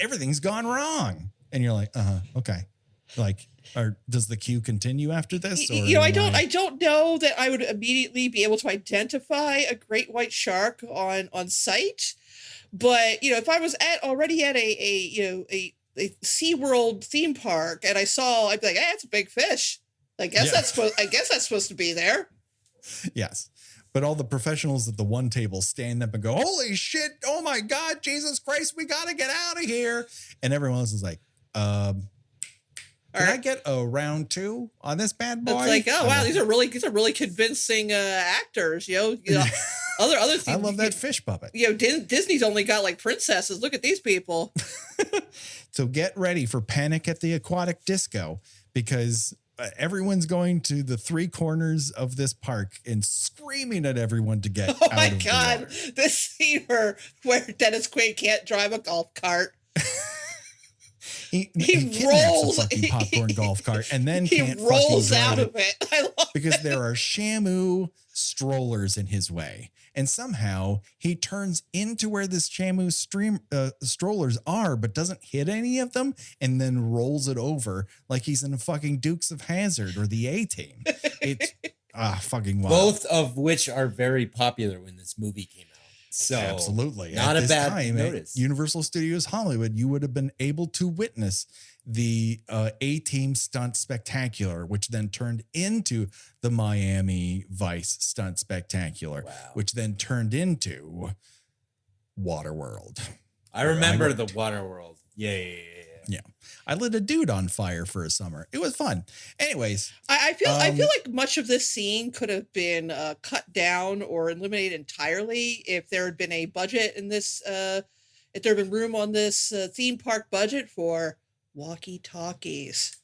S4: everything's gone wrong. And you're like, okay. Like, or does the queue continue after this? Or
S2: I don't know that I would immediately be able to identify a great white shark on sight. But, if I was already at a SeaWorld theme park and I saw, I'd be like, hey, that's a big fish. I guess that's supposed to be there.
S4: Yes. But all the professionals at the one table stand up and go, holy shit. Oh my God, Jesus Christ, we got to get out of here. And everyone else is like, can I get a round 2 on this bad boy?
S2: It's like, oh wow, these are really convincing actors. Other things.
S4: I love that fish puppet.
S2: Disney's only got like princesses. Look at these people.
S4: So get ready for Panic at the Aquatic Disco because everyone's going to the 3 corners of this park and screaming at everyone to get out of the water. Oh my God,
S2: this scene where Dennis Quaid can't drive a golf cart.
S4: He rolls a fucking popcorn golf cart and then can't rolls out of it. I love because there are Shamu strollers in his way, and somehow he turns into where this Shamu strollers are, but doesn't hit any of them, and then rolls it over like he's in a fucking Dukes of Hazzard or the A-Team. It's fucking wild.
S3: Both of which are very popular when this movie came out. So
S4: absolutely,
S3: not
S4: at
S3: a bad
S4: time,
S3: notice.
S4: At Universal Studios Hollywood, you would have been able to witness the A-Team Stunt Spectacular, which then turned into the Miami Vice Stunt Spectacular, which then turned into Waterworld.
S3: I remember the Waterworld. Yeah.
S4: I lit a dude on fire for a summer. It was fun. Anyways,
S2: I feel like much of this scene could have been cut down or eliminated entirely if there had been a budget in this. If there had been room on this theme park budget for walkie-talkies.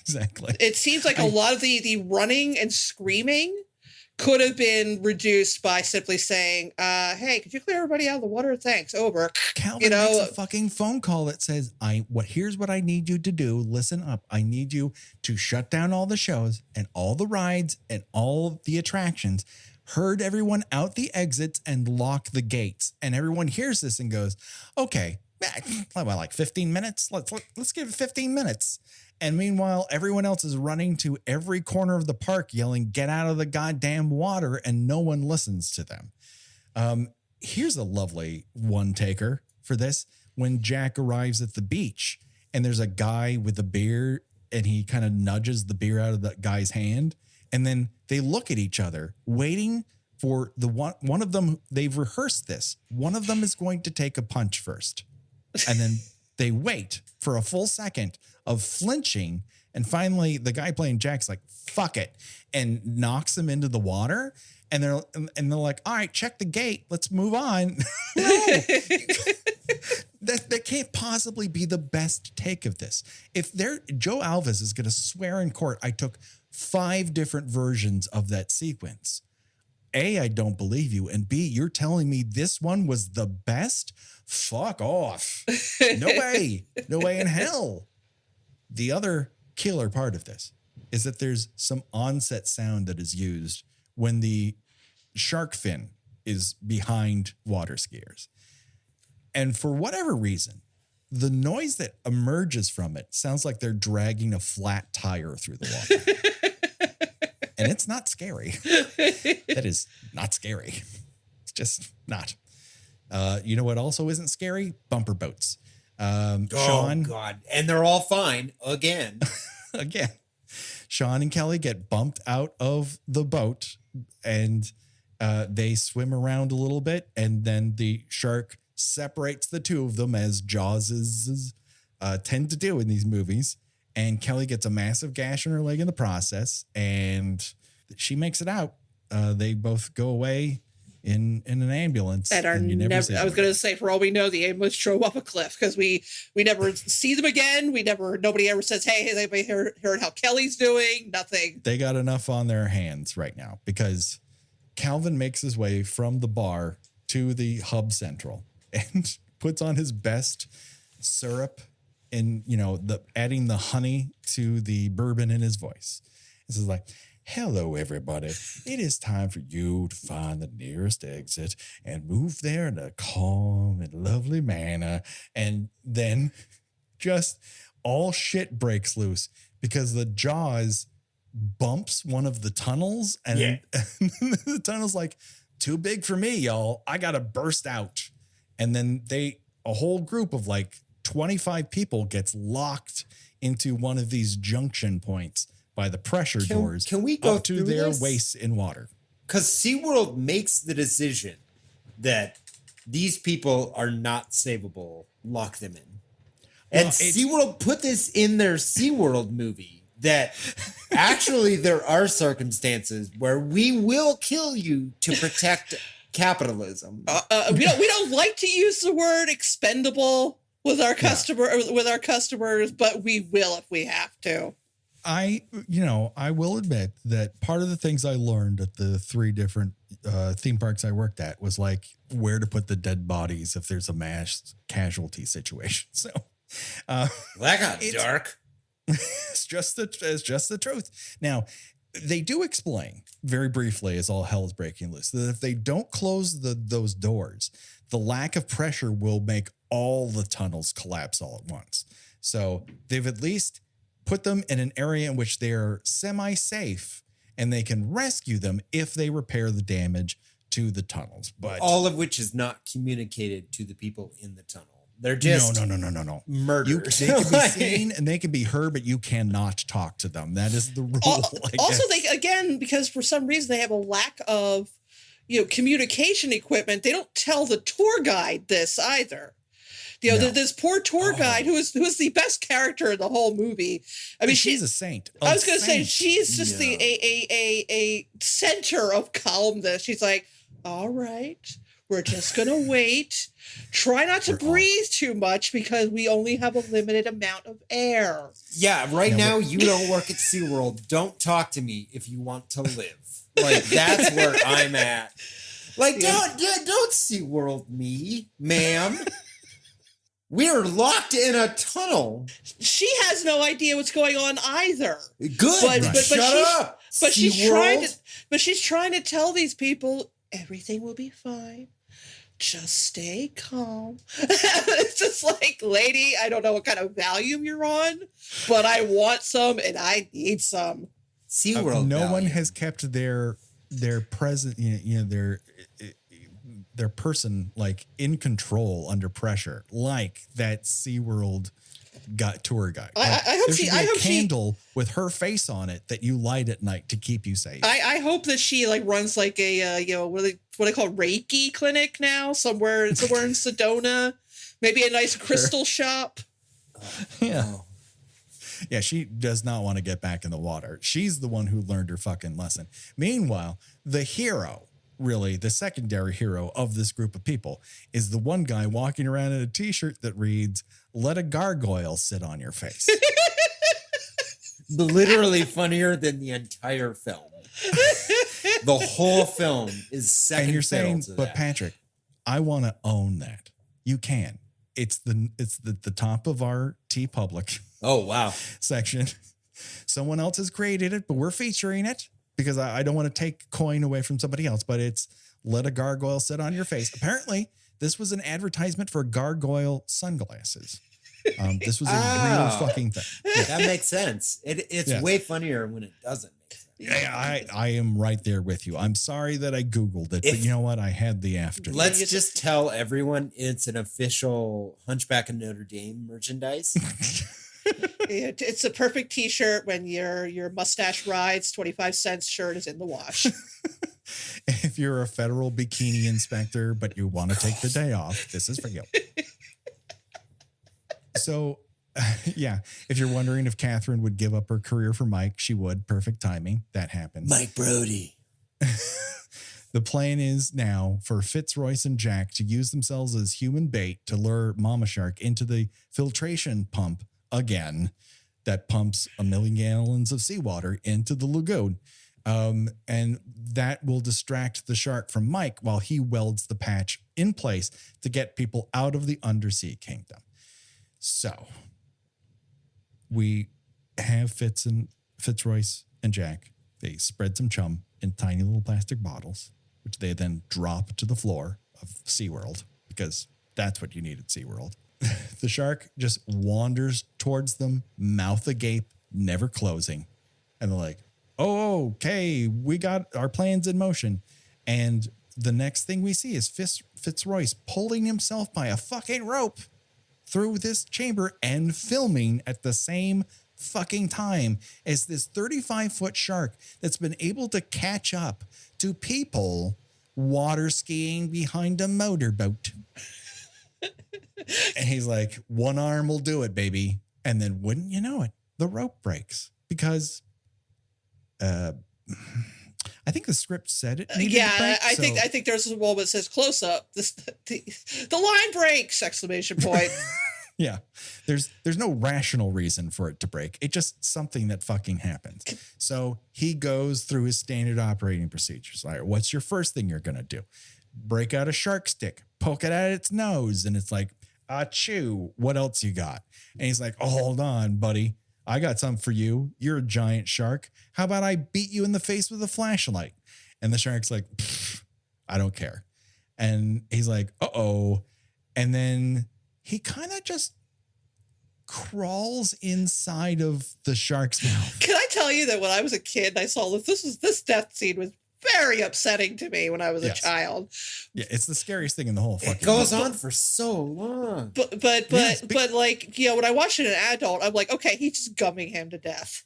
S4: Exactly.
S2: It seems like a lot of the running and screaming could have been reduced by simply saying, hey, could you clear everybody out of the water? Thanks. Over.
S4: Calvin makes a fucking phone call that says, here's what I need you to do. Listen up. I need you to shut down all the shows and all the rides and all the attractions, herd everyone out the exits and lock the gates. And everyone hears this and goes, okay, like 15 minutes? Let's give it 15 minutes. And meanwhile, everyone else is running to every corner of the park yelling, get out of the goddamn water, and no one listens to them. Here's a lovely one-taker for this. When Jack arrives at the beach and there's a guy with a beer and he kind of nudges the beer out of the guy's hand. And then they look at each other waiting for the one of them. They've rehearsed this. One of them is going to take a punch first. And then they wait for a full second of flinching. And finally, the guy playing Jack's like, fuck it, and knocks him into the water. And they're like, all right, check the gate. Let's move on. No, that can't possibly be the best take of this. If Joe Alves is going to swear in court, I took 5 different versions of that sequence. A, I don't believe you. And B, you're telling me this one was the best? fuck off. No way. No way in hell. The other killer part of this is that there's some onset sound that is used when the shark fin is behind water skiers. And for whatever reason, the noise that emerges from it sounds like they're dragging a flat tire through the water. And it's not scary. That is not scary. It's just not. You know what also isn't scary? Bumper boats. Sean,
S3: God. And they're all fine again.
S4: Again. Sean and Kelly get bumped out of the boat and they swim around a little bit, and then the shark separates the two of them, as Jaws tend to do in these movies. And Kelly gets a massive gash in her leg in the process, and she makes it out. They both go away in an ambulance.
S2: And are never I was going to say, for all we know, the ambulance drove off a cliff, because we never see them again. Nobody ever says, hey, has anybody heard how Kelly's doing? Nothing.
S4: They got enough on their hands right now, because Calvin makes his way from the bar to the hub central and puts on his best syrup and, adding the honey to the bourbon in his voice. This is like, hello, everybody. It is time for you to find the nearest exit and move there in a calm and lovely manner. And then just all shit breaks loose, because the Jaws bumps one of the tunnels, and the tunnel's like, too big for me, y'all. I got to burst out. And then a whole group of like 25 people gets locked into one of these junction points by the pressure doors.
S3: Can we go
S4: up to
S3: through
S4: their
S3: this?
S4: waists in water?
S3: Because SeaWorld makes the decision that these people are not savable. Lock them in. And SeaWorld put this in their SeaWorld movie, that actually there are circumstances where we will kill you to protect capitalism.
S2: We don't like to use the word expendable with our customers, but we will if we have to.
S4: I will admit that part of the things I learned at the 3 different theme parks I worked at was like where to put the dead bodies if there's a mass casualty situation. So
S3: that got dark.
S4: It's just the truth. Now, they do explain very briefly, as all hell is breaking loose, that if they don't close those doors, the lack of pressure will make all the tunnels collapse all at once. So they've at least put them in an area in which they're semi-safe, and they can rescue them if they repair the damage to the tunnels. But
S3: all of which is not communicated to the people in the tunnel. They're just
S4: no.
S3: murdered.
S4: They can be seen and they can be heard, but you cannot talk to them. That is the rule.
S2: Also, because for some reason they have a lack of, communication equipment. They don't tell the tour guide this either. This poor tour guide who is the best character in the whole movie. I mean,
S4: she's a saint.
S2: I was going to say she's just a center of calmness. She's like, all right, we're just going to wait. Try not to breathe too much, because we only have a limited amount of air.
S3: Yeah, now you don't work at SeaWorld. Don't talk to me if you want to live. Like, that's where I'm at. Like, don't SeaWorld me, ma'am. We're locked in a tunnel.
S2: She has no idea what's going on either.
S3: Good, but shut up.
S2: But she's trying to tell these people everything will be fine. Just stay calm. It's just like, lady, I don't know what kind of Valium you're on, but I want some and I need some.
S3: SeaWorld.
S4: No one has kept their present, their person like in control under pressure, like that SeaWorld tour guide.
S2: I hope
S4: there should be a candle with her face on it that you light at night to keep you safe.
S2: I hope that she like runs like a what they call Reiki clinic now somewhere in Sedona, maybe a nice crystal shop.
S4: Yeah. Yeah, she does not want to get back in the water. She's the one who learned her fucking lesson. Meanwhile, the hero, really the secondary hero of this group of people, is the one guy walking around in a t-shirt that reads, "Let a gargoyle sit on your face."
S3: Literally funnier than the entire film. The whole film is second.
S4: And you're saying,
S3: to
S4: but
S3: that.
S4: Patrick, I want to own that. You can. It's the top of our T Public
S3: Oh, wow.
S4: section. Someone else has created it, but we're featuring it because I don't want to take coin away from somebody else, but it's let a gargoyle sit on your face. Apparently, this was an advertisement for gargoyle sunglasses. This was a real fucking thing.
S3: Yeah. That makes sense. It's way funnier when it doesn't make sense.
S4: I am right there with you. I'm sorry that I Googled it, but you know what? I had the after.
S3: Let's just tell everyone it's an official Hunchback of Notre Dame merchandise.
S2: It's a perfect t-shirt when your mustache rides, 25 cents shirt is in the wash.
S4: If you're a federal bikini inspector, but you want to take the day off, this is for you. So, yeah, if you're wondering if Catherine would give up her career for Mike, she would. Perfect timing. That happens.
S3: Mike Brody.
S4: The plan is now for Fitzroyce and Jack to use themselves as human bait to lure Mama Shark into the filtration pump again that pumps 1 million gallons of seawater into the lagoon. And that will distract the shark from Mike while he welds the patch in place to get people out of the Undersea Kingdom. So we have Fitzroyce and Jack. They spread some chum in tiny little plastic bottles, which they then drop to the floor of SeaWorld because that's what you need at SeaWorld. The shark just wanders towards them, mouth agape, never closing. And they're like, oh, okay, we got our plans in motion. And the next thing we see is Fitzroyce pulling himself by a fucking rope through this chamber and filming at the same fucking time as this 35-foot shark that's been able to catch up to people water skiing behind a motorboat. And he's like, one arm will do it, baby. And then wouldn't you know it, the rope breaks because I think the script said it.
S2: I think there's a wall that says close up. The line breaks! Exclamation point.
S4: Yeah, there's no rational reason for it to break. It's just something that fucking happens. So he goes through his standard operating procedures. All right, what's your first thing you're gonna do? Break out a shark stick, poke it at its nose, and it's like, achoo, what else you got? And he's like, oh, hold on, buddy. I got something for you. You're a giant shark. How about I beat you in the face with a flashlight? And the shark's like, I don't care. And he's like, uh-oh. And then he kind of just crawls inside of the shark's mouth.
S2: Can I tell you that when I was a kid and I saw this death scene was very upsetting to me when I was a child.
S4: Yeah, it's the scariest thing in the whole fucking
S3: It goes on for so long.
S2: But like, you know, when I watched it an adult, I'm like, okay, he's just gumming him to death.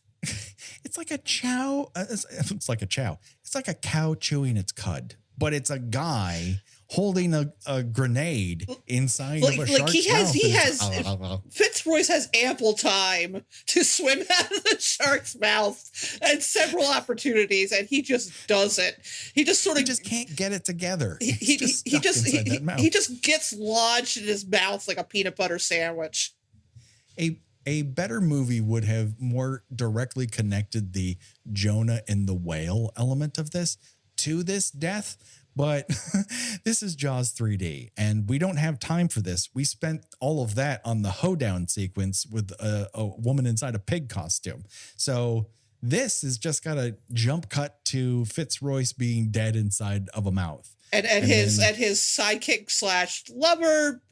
S4: It's like a chow. It's like a chow. It's like a cow chewing its cud, but it's a guy holding a grenade inside of a shark's mouth.
S2: Fitzroyce has ample time to swim out of the shark's mouth and several opportunities, and he just doesn't. He just
S4: can't get it together.
S2: He just gets lodged in his mouth like a peanut butter sandwich.
S4: A better movie would have more directly connected the Jonah and the whale element of this to this death. But this is Jaws 3D, and we don't have time for this. We spent all of that on the hoedown sequence with a woman inside a pig costume. So this is just got a jump cut to Fitzroyce being dead inside of a mouth.
S2: And his sidekick / lover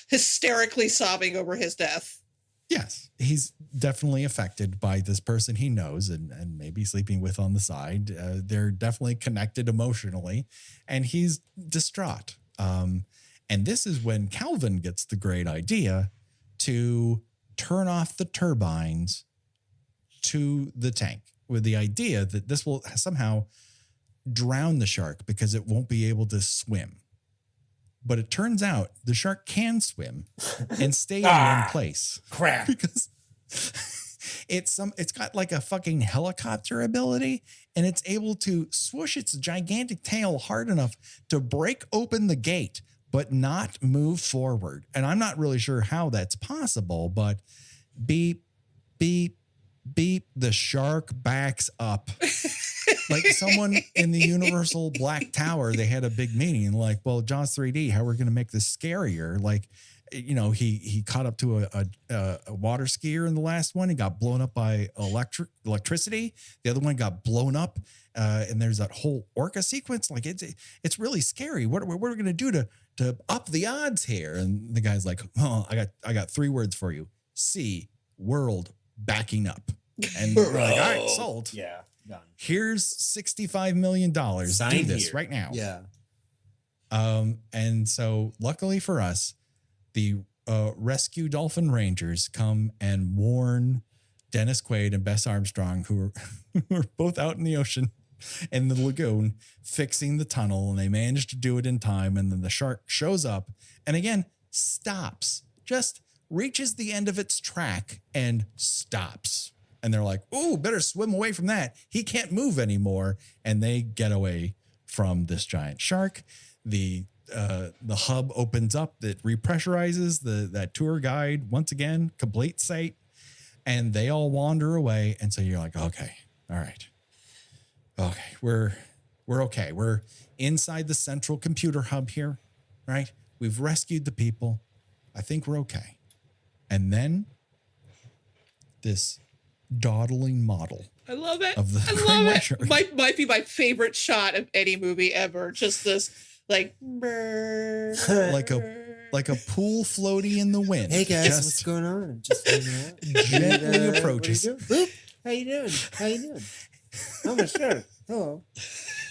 S2: hysterically sobbing over his death.
S4: Yes, he's definitely affected by this person he knows and maybe sleeping with on the side. They're definitely connected emotionally, and he's distraught. And this is when Calvin gets the great idea to turn off the turbines to the tank with the idea that this will somehow drown the shark because it won't be able to swim. But it turns out the shark can swim and stay in one place.
S3: Crap.
S4: Because it's got like a fucking helicopter ability, and it's able to swoosh its gigantic tail hard enough to break open the gate, but not move forward. And I'm not really sure how that's possible, but beep, beep, beep, the shark backs up Like someone in the Universal Black Tower, they had a big meeting like, well, Jaws 3D, how are we going to make this scarier? Like, you know, he caught up to a water skier in the last one. He got blown up by electricity. The other one got blown up. And there's that whole orca sequence. Like it's really scary. What are we going to do to up the odds here? And the guy's like, oh, I got 3 words for you. SeaWorld backing up. And we're like, all right, sold.
S3: Yeah, done.
S4: Here's $65 million.
S3: Sign
S4: Do this
S3: here.
S4: right now.
S3: Yeah.
S4: And so luckily for us, the rescue dolphin rangers come and warn Dennis Quaid and Bess Armstrong, who are both out in the ocean in the lagoon fixing the tunnel, and they managed to do it in time. And then the shark shows up and again stops, just reaches the end of its track and stops. And they're like, "Ooh, better swim away from that. He can't move anymore." And they get away from this giant shark. The hub opens up that repressurizes that tour guide once again, complete sight, and they all wander away. And so you're like, okay, all right. Okay, we're okay. We're inside the central computer hub here, right? We've rescued the people. I think we're okay. And this dawdling model.
S2: I love it.
S4: Of the
S2: I
S4: great
S2: love
S4: white
S2: it.
S4: shark.
S2: Might be my favorite shot of any movie ever. Just this, like,
S4: like a pool floaty in the wind.
S3: Hey guys,
S4: just
S3: what's going on? Just hanging out.
S4: gently approaches.
S3: Boop. How you doing? How you doing? I'm a shark. Hello.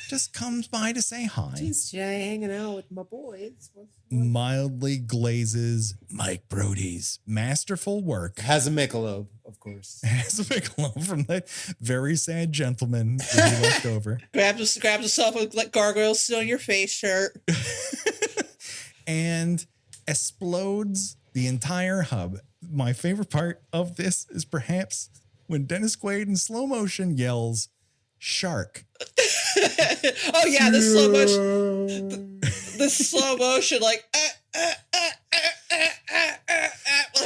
S4: Just comes by to say hi.
S3: Just hanging out with my boys.
S4: Mildly glazes Mike Brody's masterful work.
S3: Has a Michelob, of course.
S4: Has a Michelob from that very sad gentleman that he left over.
S2: grabs himself a like gargoyles still on your face shirt.
S4: And explodes the entire hub. My favorite part of this is perhaps when Dennis Quaid in slow motion yells, "Shark."
S2: Oh yeah, the slow motion, like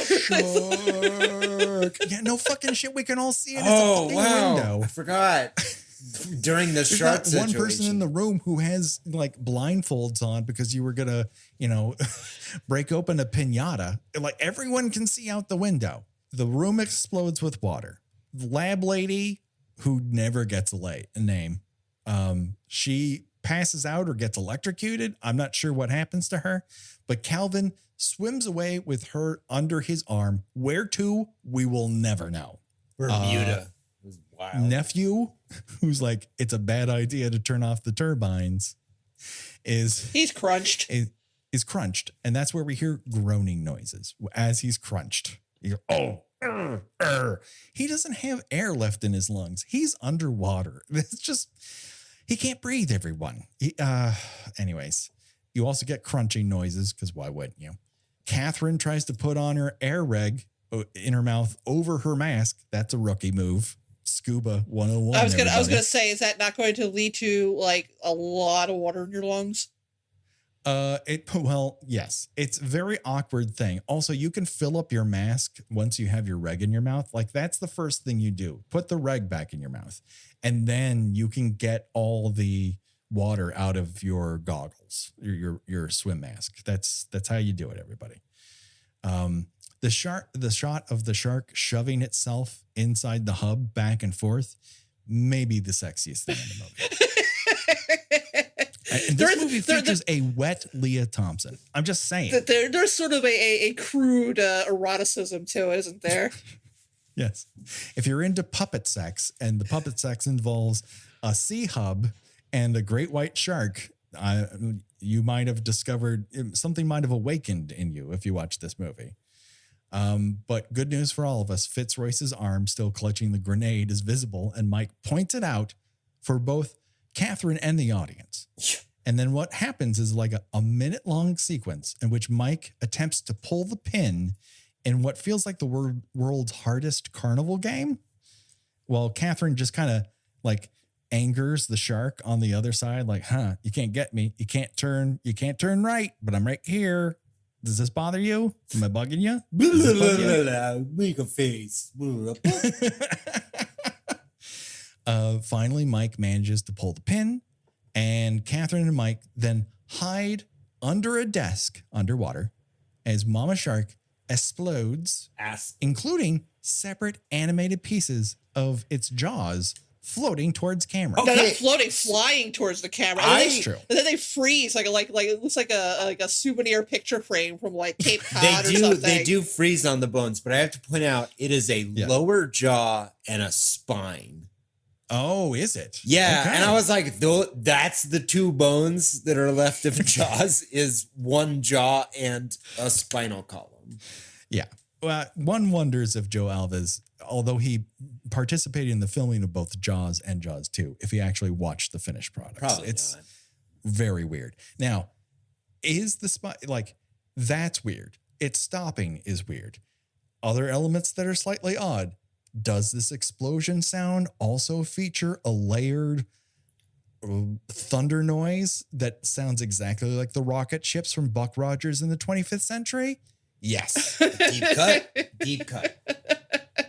S4: Shark. Yeah, no fucking shit. We can all see it. It's a
S3: Oh
S4: fucking
S3: wow!
S4: window.
S3: I forgot. During the
S4: There's
S3: shark
S4: not
S3: situation.
S4: one person in the room who has like blindfolds on because you were gonna, break open a pinata. Like everyone can see out the window. The room explodes with water. The lab lady, who never gets a name, she passes out or gets electrocuted. I'm not sure what happens to her, but Calvin swims away with her under his arm. Where to? We will never know.
S3: Bermuda. It was wild.
S4: Nephew, who's like, it's a bad idea to turn off the turbines,
S2: he's crunched.
S4: is crunched. And that's where we hear groaning noises as he's crunched. You go, he doesn't have air left in his lungs. He's underwater. It's just, he can't breathe, everyone. Anyways, you also get crunching noises because why wouldn't you? Catherine tries to put on her air reg in her mouth over her mask. That's a rookie move. Scuba 101.
S2: I was gonna say, is that not going to lead to like a lot of water in your lungs?
S4: Well, yes, it's a very awkward thing. Also, you can fill up your mask once you have your reg in your mouth. Like that's the first thing you do. Put the reg back in your mouth, and then you can get all the water out of your goggles, your swim mask. That's how you do it, everybody. The shot of the shark shoving itself inside the hub back and forth, maybe the sexiest thing in the movie. And this movie features a wet Leah Thompson. I'm just saying.
S2: There's sort of a crude eroticism to it, isn't there?
S4: Yes. If you're into puppet sex and the puppet sex involves a sea hub and a great white shark, you might have discovered something might have awakened in you if you watch this movie. But good news for all of us. Fitzroyce's arm still clutching the grenade is visible, and Mike points it out for both Catherine and the audience. And then what happens is like a minute-long sequence in which Mike attempts to pull the pin in what feels like the world's hardest carnival game. Well, Catherine just kind of like angers the shark on the other side, like, you can't get me. You can't turn right, but I'm right here. Does this bother you? Am I bugging you?
S3: Make a face.
S4: Finally, Mike manages to pull the pin, and Catherine and Mike then hide under a desk underwater as Mama Shark explodes, including separate animated pieces of its jaws floating towards camera.
S2: No, not floating, flying towards the camera.
S4: That's true.
S2: And then they freeze like it looks like a souvenir picture frame from like Cape Cod or something.
S3: They do freeze on the bones, but I have to point out it is a lower jaw and a spine.
S4: Oh, is it?
S3: Yeah, okay. And I was like, that's the two bones that are left of Jaws is one jaw and a spinal column.
S4: Yeah. Well, one wonders if Joe Alves, although he participated in the filming of both Jaws and Jaws 2, if he actually watched the finished product.
S3: Probably
S4: it's
S3: not.
S4: Very weird. Now, is the that's weird. Its stopping is weird. Other elements that are slightly odd. Does this explosion sound also feature a layered thunder noise that sounds exactly like the rocket ships from Buck Rogers in the 25th century? Yes.
S3: Deep cut.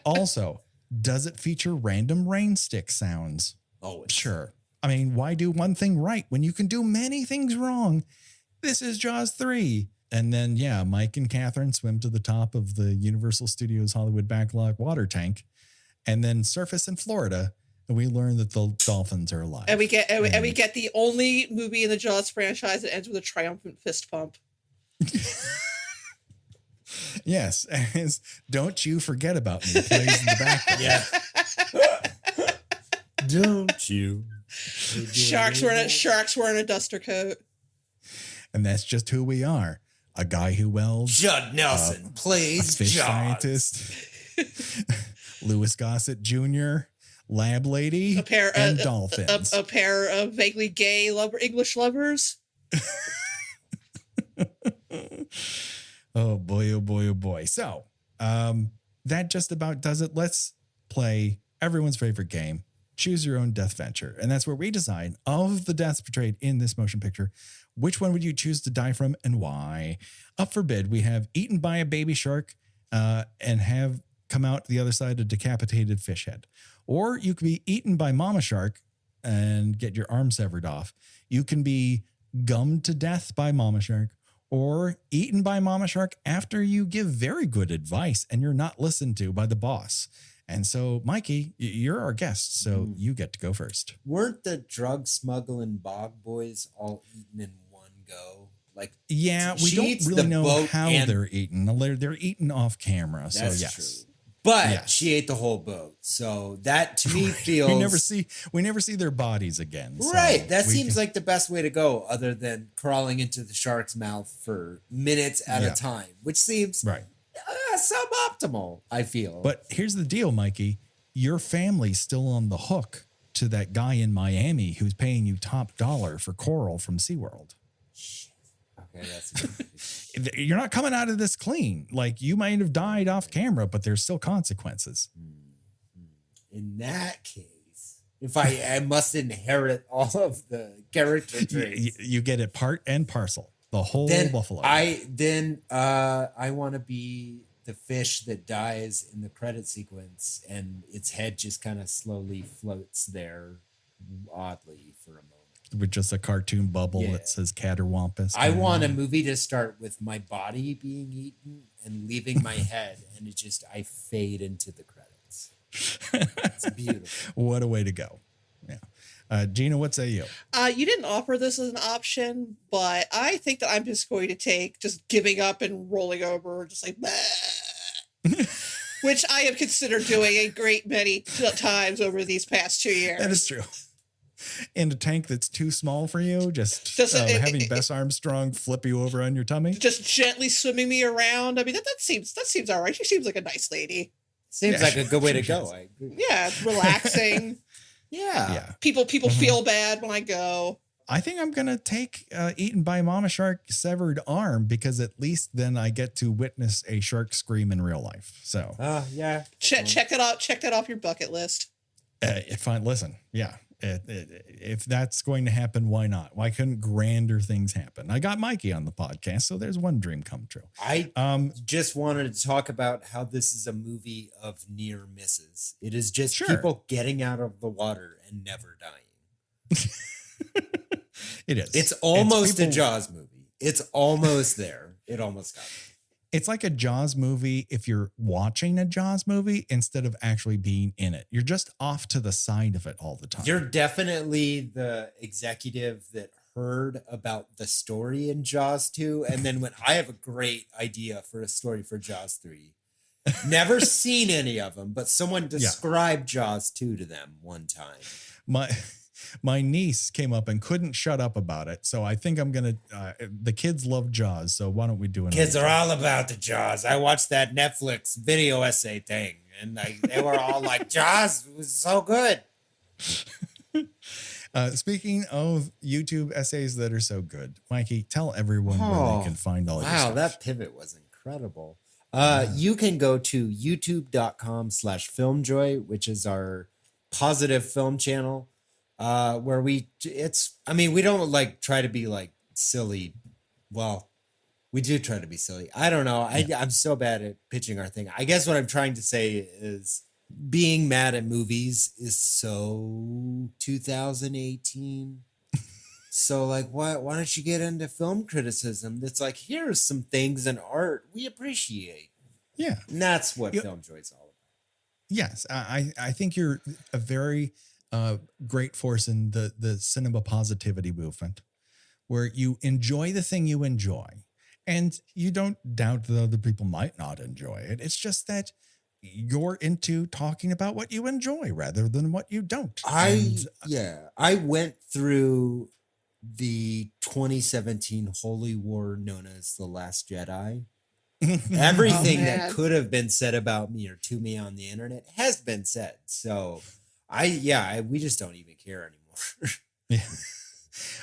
S4: Also, does it feature random rain stick sounds?
S3: Oh,
S4: sure. I mean, why do one thing right when you can do many things wrong? This is Jaws 3. And then, Mike and Catherine swim to the top of the Universal Studios Hollywood backlot water tank and then surface in Florida. And we learn that the dolphins are alive.
S2: And we get the only movie in the Jaws franchise that ends with a triumphant fist pump.
S4: Yes. As Don't You Forget About Me plays in the background.
S3: Yeah. Don't you?
S2: Sharks wearing a duster coat.
S4: And that's just who we are. A guy who welds.
S3: Judd Nelson plays
S4: a fish
S3: Jaws.
S4: Scientist. Louis Gossett Jr., lab lady, and dolphins.
S2: A pair of vaguely gay English lovers.
S4: Oh boy, oh boy, oh boy. So that just about does it. Let's play everyone's favorite game, Choose Your Own Deathventure. And that's where we decide, of the deaths portrayed in this motion picture, which one would you choose to die from and why? Up for bid, we have eaten by a baby shark and have come out the other side a decapitated fish head. Or you could be eaten by mama shark and get your arm severed off. You can be gummed to death by mama shark, or eaten by mama shark after you give very good advice and you're not listened to by the boss. And so, Mikey, you're our guest, so you get to go first.
S3: Weren't the drug smuggling bog boys all eaten in one go? Like,
S4: yeah, we don't really know how they're eaten. They're eaten off camera, so yes.
S3: True. But she ate the whole boat, so that to me feels
S4: we never see their bodies again.
S3: Right,
S4: so
S3: that seems like the best way to go, other than crawling into the shark's mouth for minutes at a time, which seems suboptimal. I feel.
S4: But here's the deal, Mikey: your family's still on the hook to that guy in Miami who's paying you top dollar for coral from SeaWorld.
S3: Okay, that's
S4: you're not coming out of this clean. Like, you might have died off camera, but there's still consequences.
S3: In that case, if I must inherit all of the character traits,
S4: you get it part and parcel. The whole buffalo.
S3: I want to be the fish that dies in the credit sequence, and its head just kind of slowly floats there, oddly, for a moment.
S4: With just a cartoon bubble that says Caterwampus.
S3: I want a movie to start with my body being eaten and leaving my head, and I fade into the credits. It's beautiful.
S4: What a way to go. Yeah. Gina, what say you?
S2: You didn't offer this as an option, but I think that I'm just going to take just giving up and rolling over, just like, which I have considered doing a great many times over these past 2 years.
S4: That is true. In a tank that's too small for you, having Bess Armstrong flip you over on your tummy,
S2: just gently swimming me around. I mean, that seems all right. She seems like a nice lady.
S3: Seems like a good way to go. I agree.
S2: Yeah, it's relaxing.
S3: Yeah.
S2: People feel bad when I go.
S4: I think I'm gonna take eaten by mama shark severed arm, because at least then I get to witness a shark scream in real life. So
S3: yeah.
S2: Check it out. Check that off your bucket list.
S4: If that's going to happen, why not? Why couldn't grander things happen? I got Mikey on the podcast, so there's one dream come true.
S3: I just wanted to talk about how this is a movie of near misses. It is just people getting out of the water and never dying.
S4: It is.
S3: It's almost a Jaws movie. It's almost there. It almost got me.
S4: It's like a Jaws movie if you're watching a Jaws movie instead of actually being in it. You're just off to the side of it all the time.
S3: You're definitely the executive that heard about the story in Jaws 2 and then went, I have a great idea for a story for Jaws 3. Never seen any of them, but someone described Jaws 2 to them one time.
S4: My niece came up and couldn't shut up about it. So I think I'm going to, the kids love Jaws. So why don't we do it?
S3: Kids are all about the Jaws. I watched that Netflix video essay thing and they were all like, Jaws was so good.
S4: Speaking of YouTube essays that are so good, Mikey, tell everyone where they can find all your stuff.
S3: Wow, that pivot was incredible. You can go to youtube.com/filmjoy, which is our positive film channel. Where we don't like try to be like silly. Well, we do try to be silly. I don't know. I'm so bad at pitching our thing. I guess what I'm trying to say is being mad at movies is so 2018. So like, why don't you get into film criticism? That's like, here's some things in art we appreciate.
S4: Yeah.
S3: And that's what FilmJoy is all about.
S4: Yes. I think you're a very great force in the cinema positivity movement, where you enjoy the thing you enjoy and you don't doubt that other people might not enjoy it. It's just that you're into talking about what you enjoy rather than what you don't.
S3: I went through the 2017 holy war known as The Last Jedi. Everything that could have been said about me or to me on the internet has been said. So we just don't even care anymore.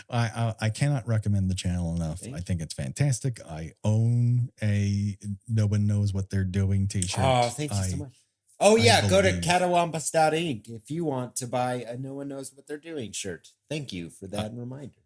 S4: I cannot recommend the channel enough. I think it's fantastic. I own a No One Knows What They're Doing t-shirt.
S3: Oh, thank you so much. Oh yeah, go to catawampas.inc if you want to buy a No One Knows What They're Doing shirt. Thank you for that reminder.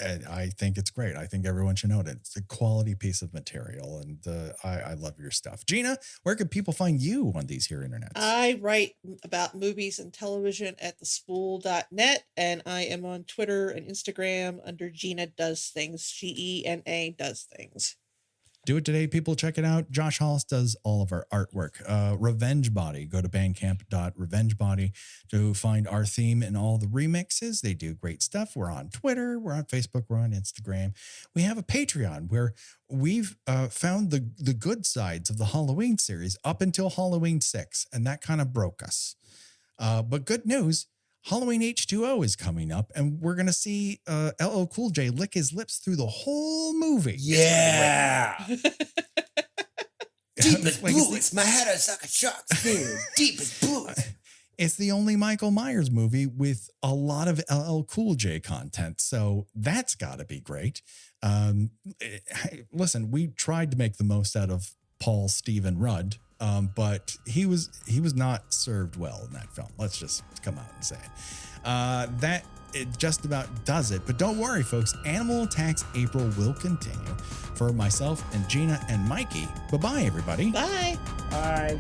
S4: And I think it's great. I think everyone should know it. It's a quality piece of material, and I love your stuff. Gina, where can people find you on these here internets?
S2: I write about movies and television at thespool.net, and I am on Twitter and Instagram under Gina Does Things, GENA Does Things.
S4: Do it today, people. Check it out. Josh Hollis does all of our artwork. Revenge Body. Go to bandcamp.revengebody to find our theme and all the remixes. They do great stuff. We're on Twitter. We're on Facebook. We're on Instagram. We have a Patreon where we've found the good sides of the Halloween series up until Halloween 6, and that kind of broke us. But good news. Halloween H2O is coming up, and we're going to see LL Cool J lick his lips through the whole movie.
S3: Yeah. Deep as blues. My head is like a shark's fin. Deep as blues.
S4: It's the only Michael Myers movie with a lot of LL Cool J content, so that's got to be great. Listen, we tried to make the most out of Paul Stephen Rudd, but he was not served well in that film. Let's just come out and say it. That it just about does it. But don't worry, folks. Animal Attacks April will continue. For myself and Gina and Mikey, bye-bye, everybody.
S2: Bye.
S3: Bye.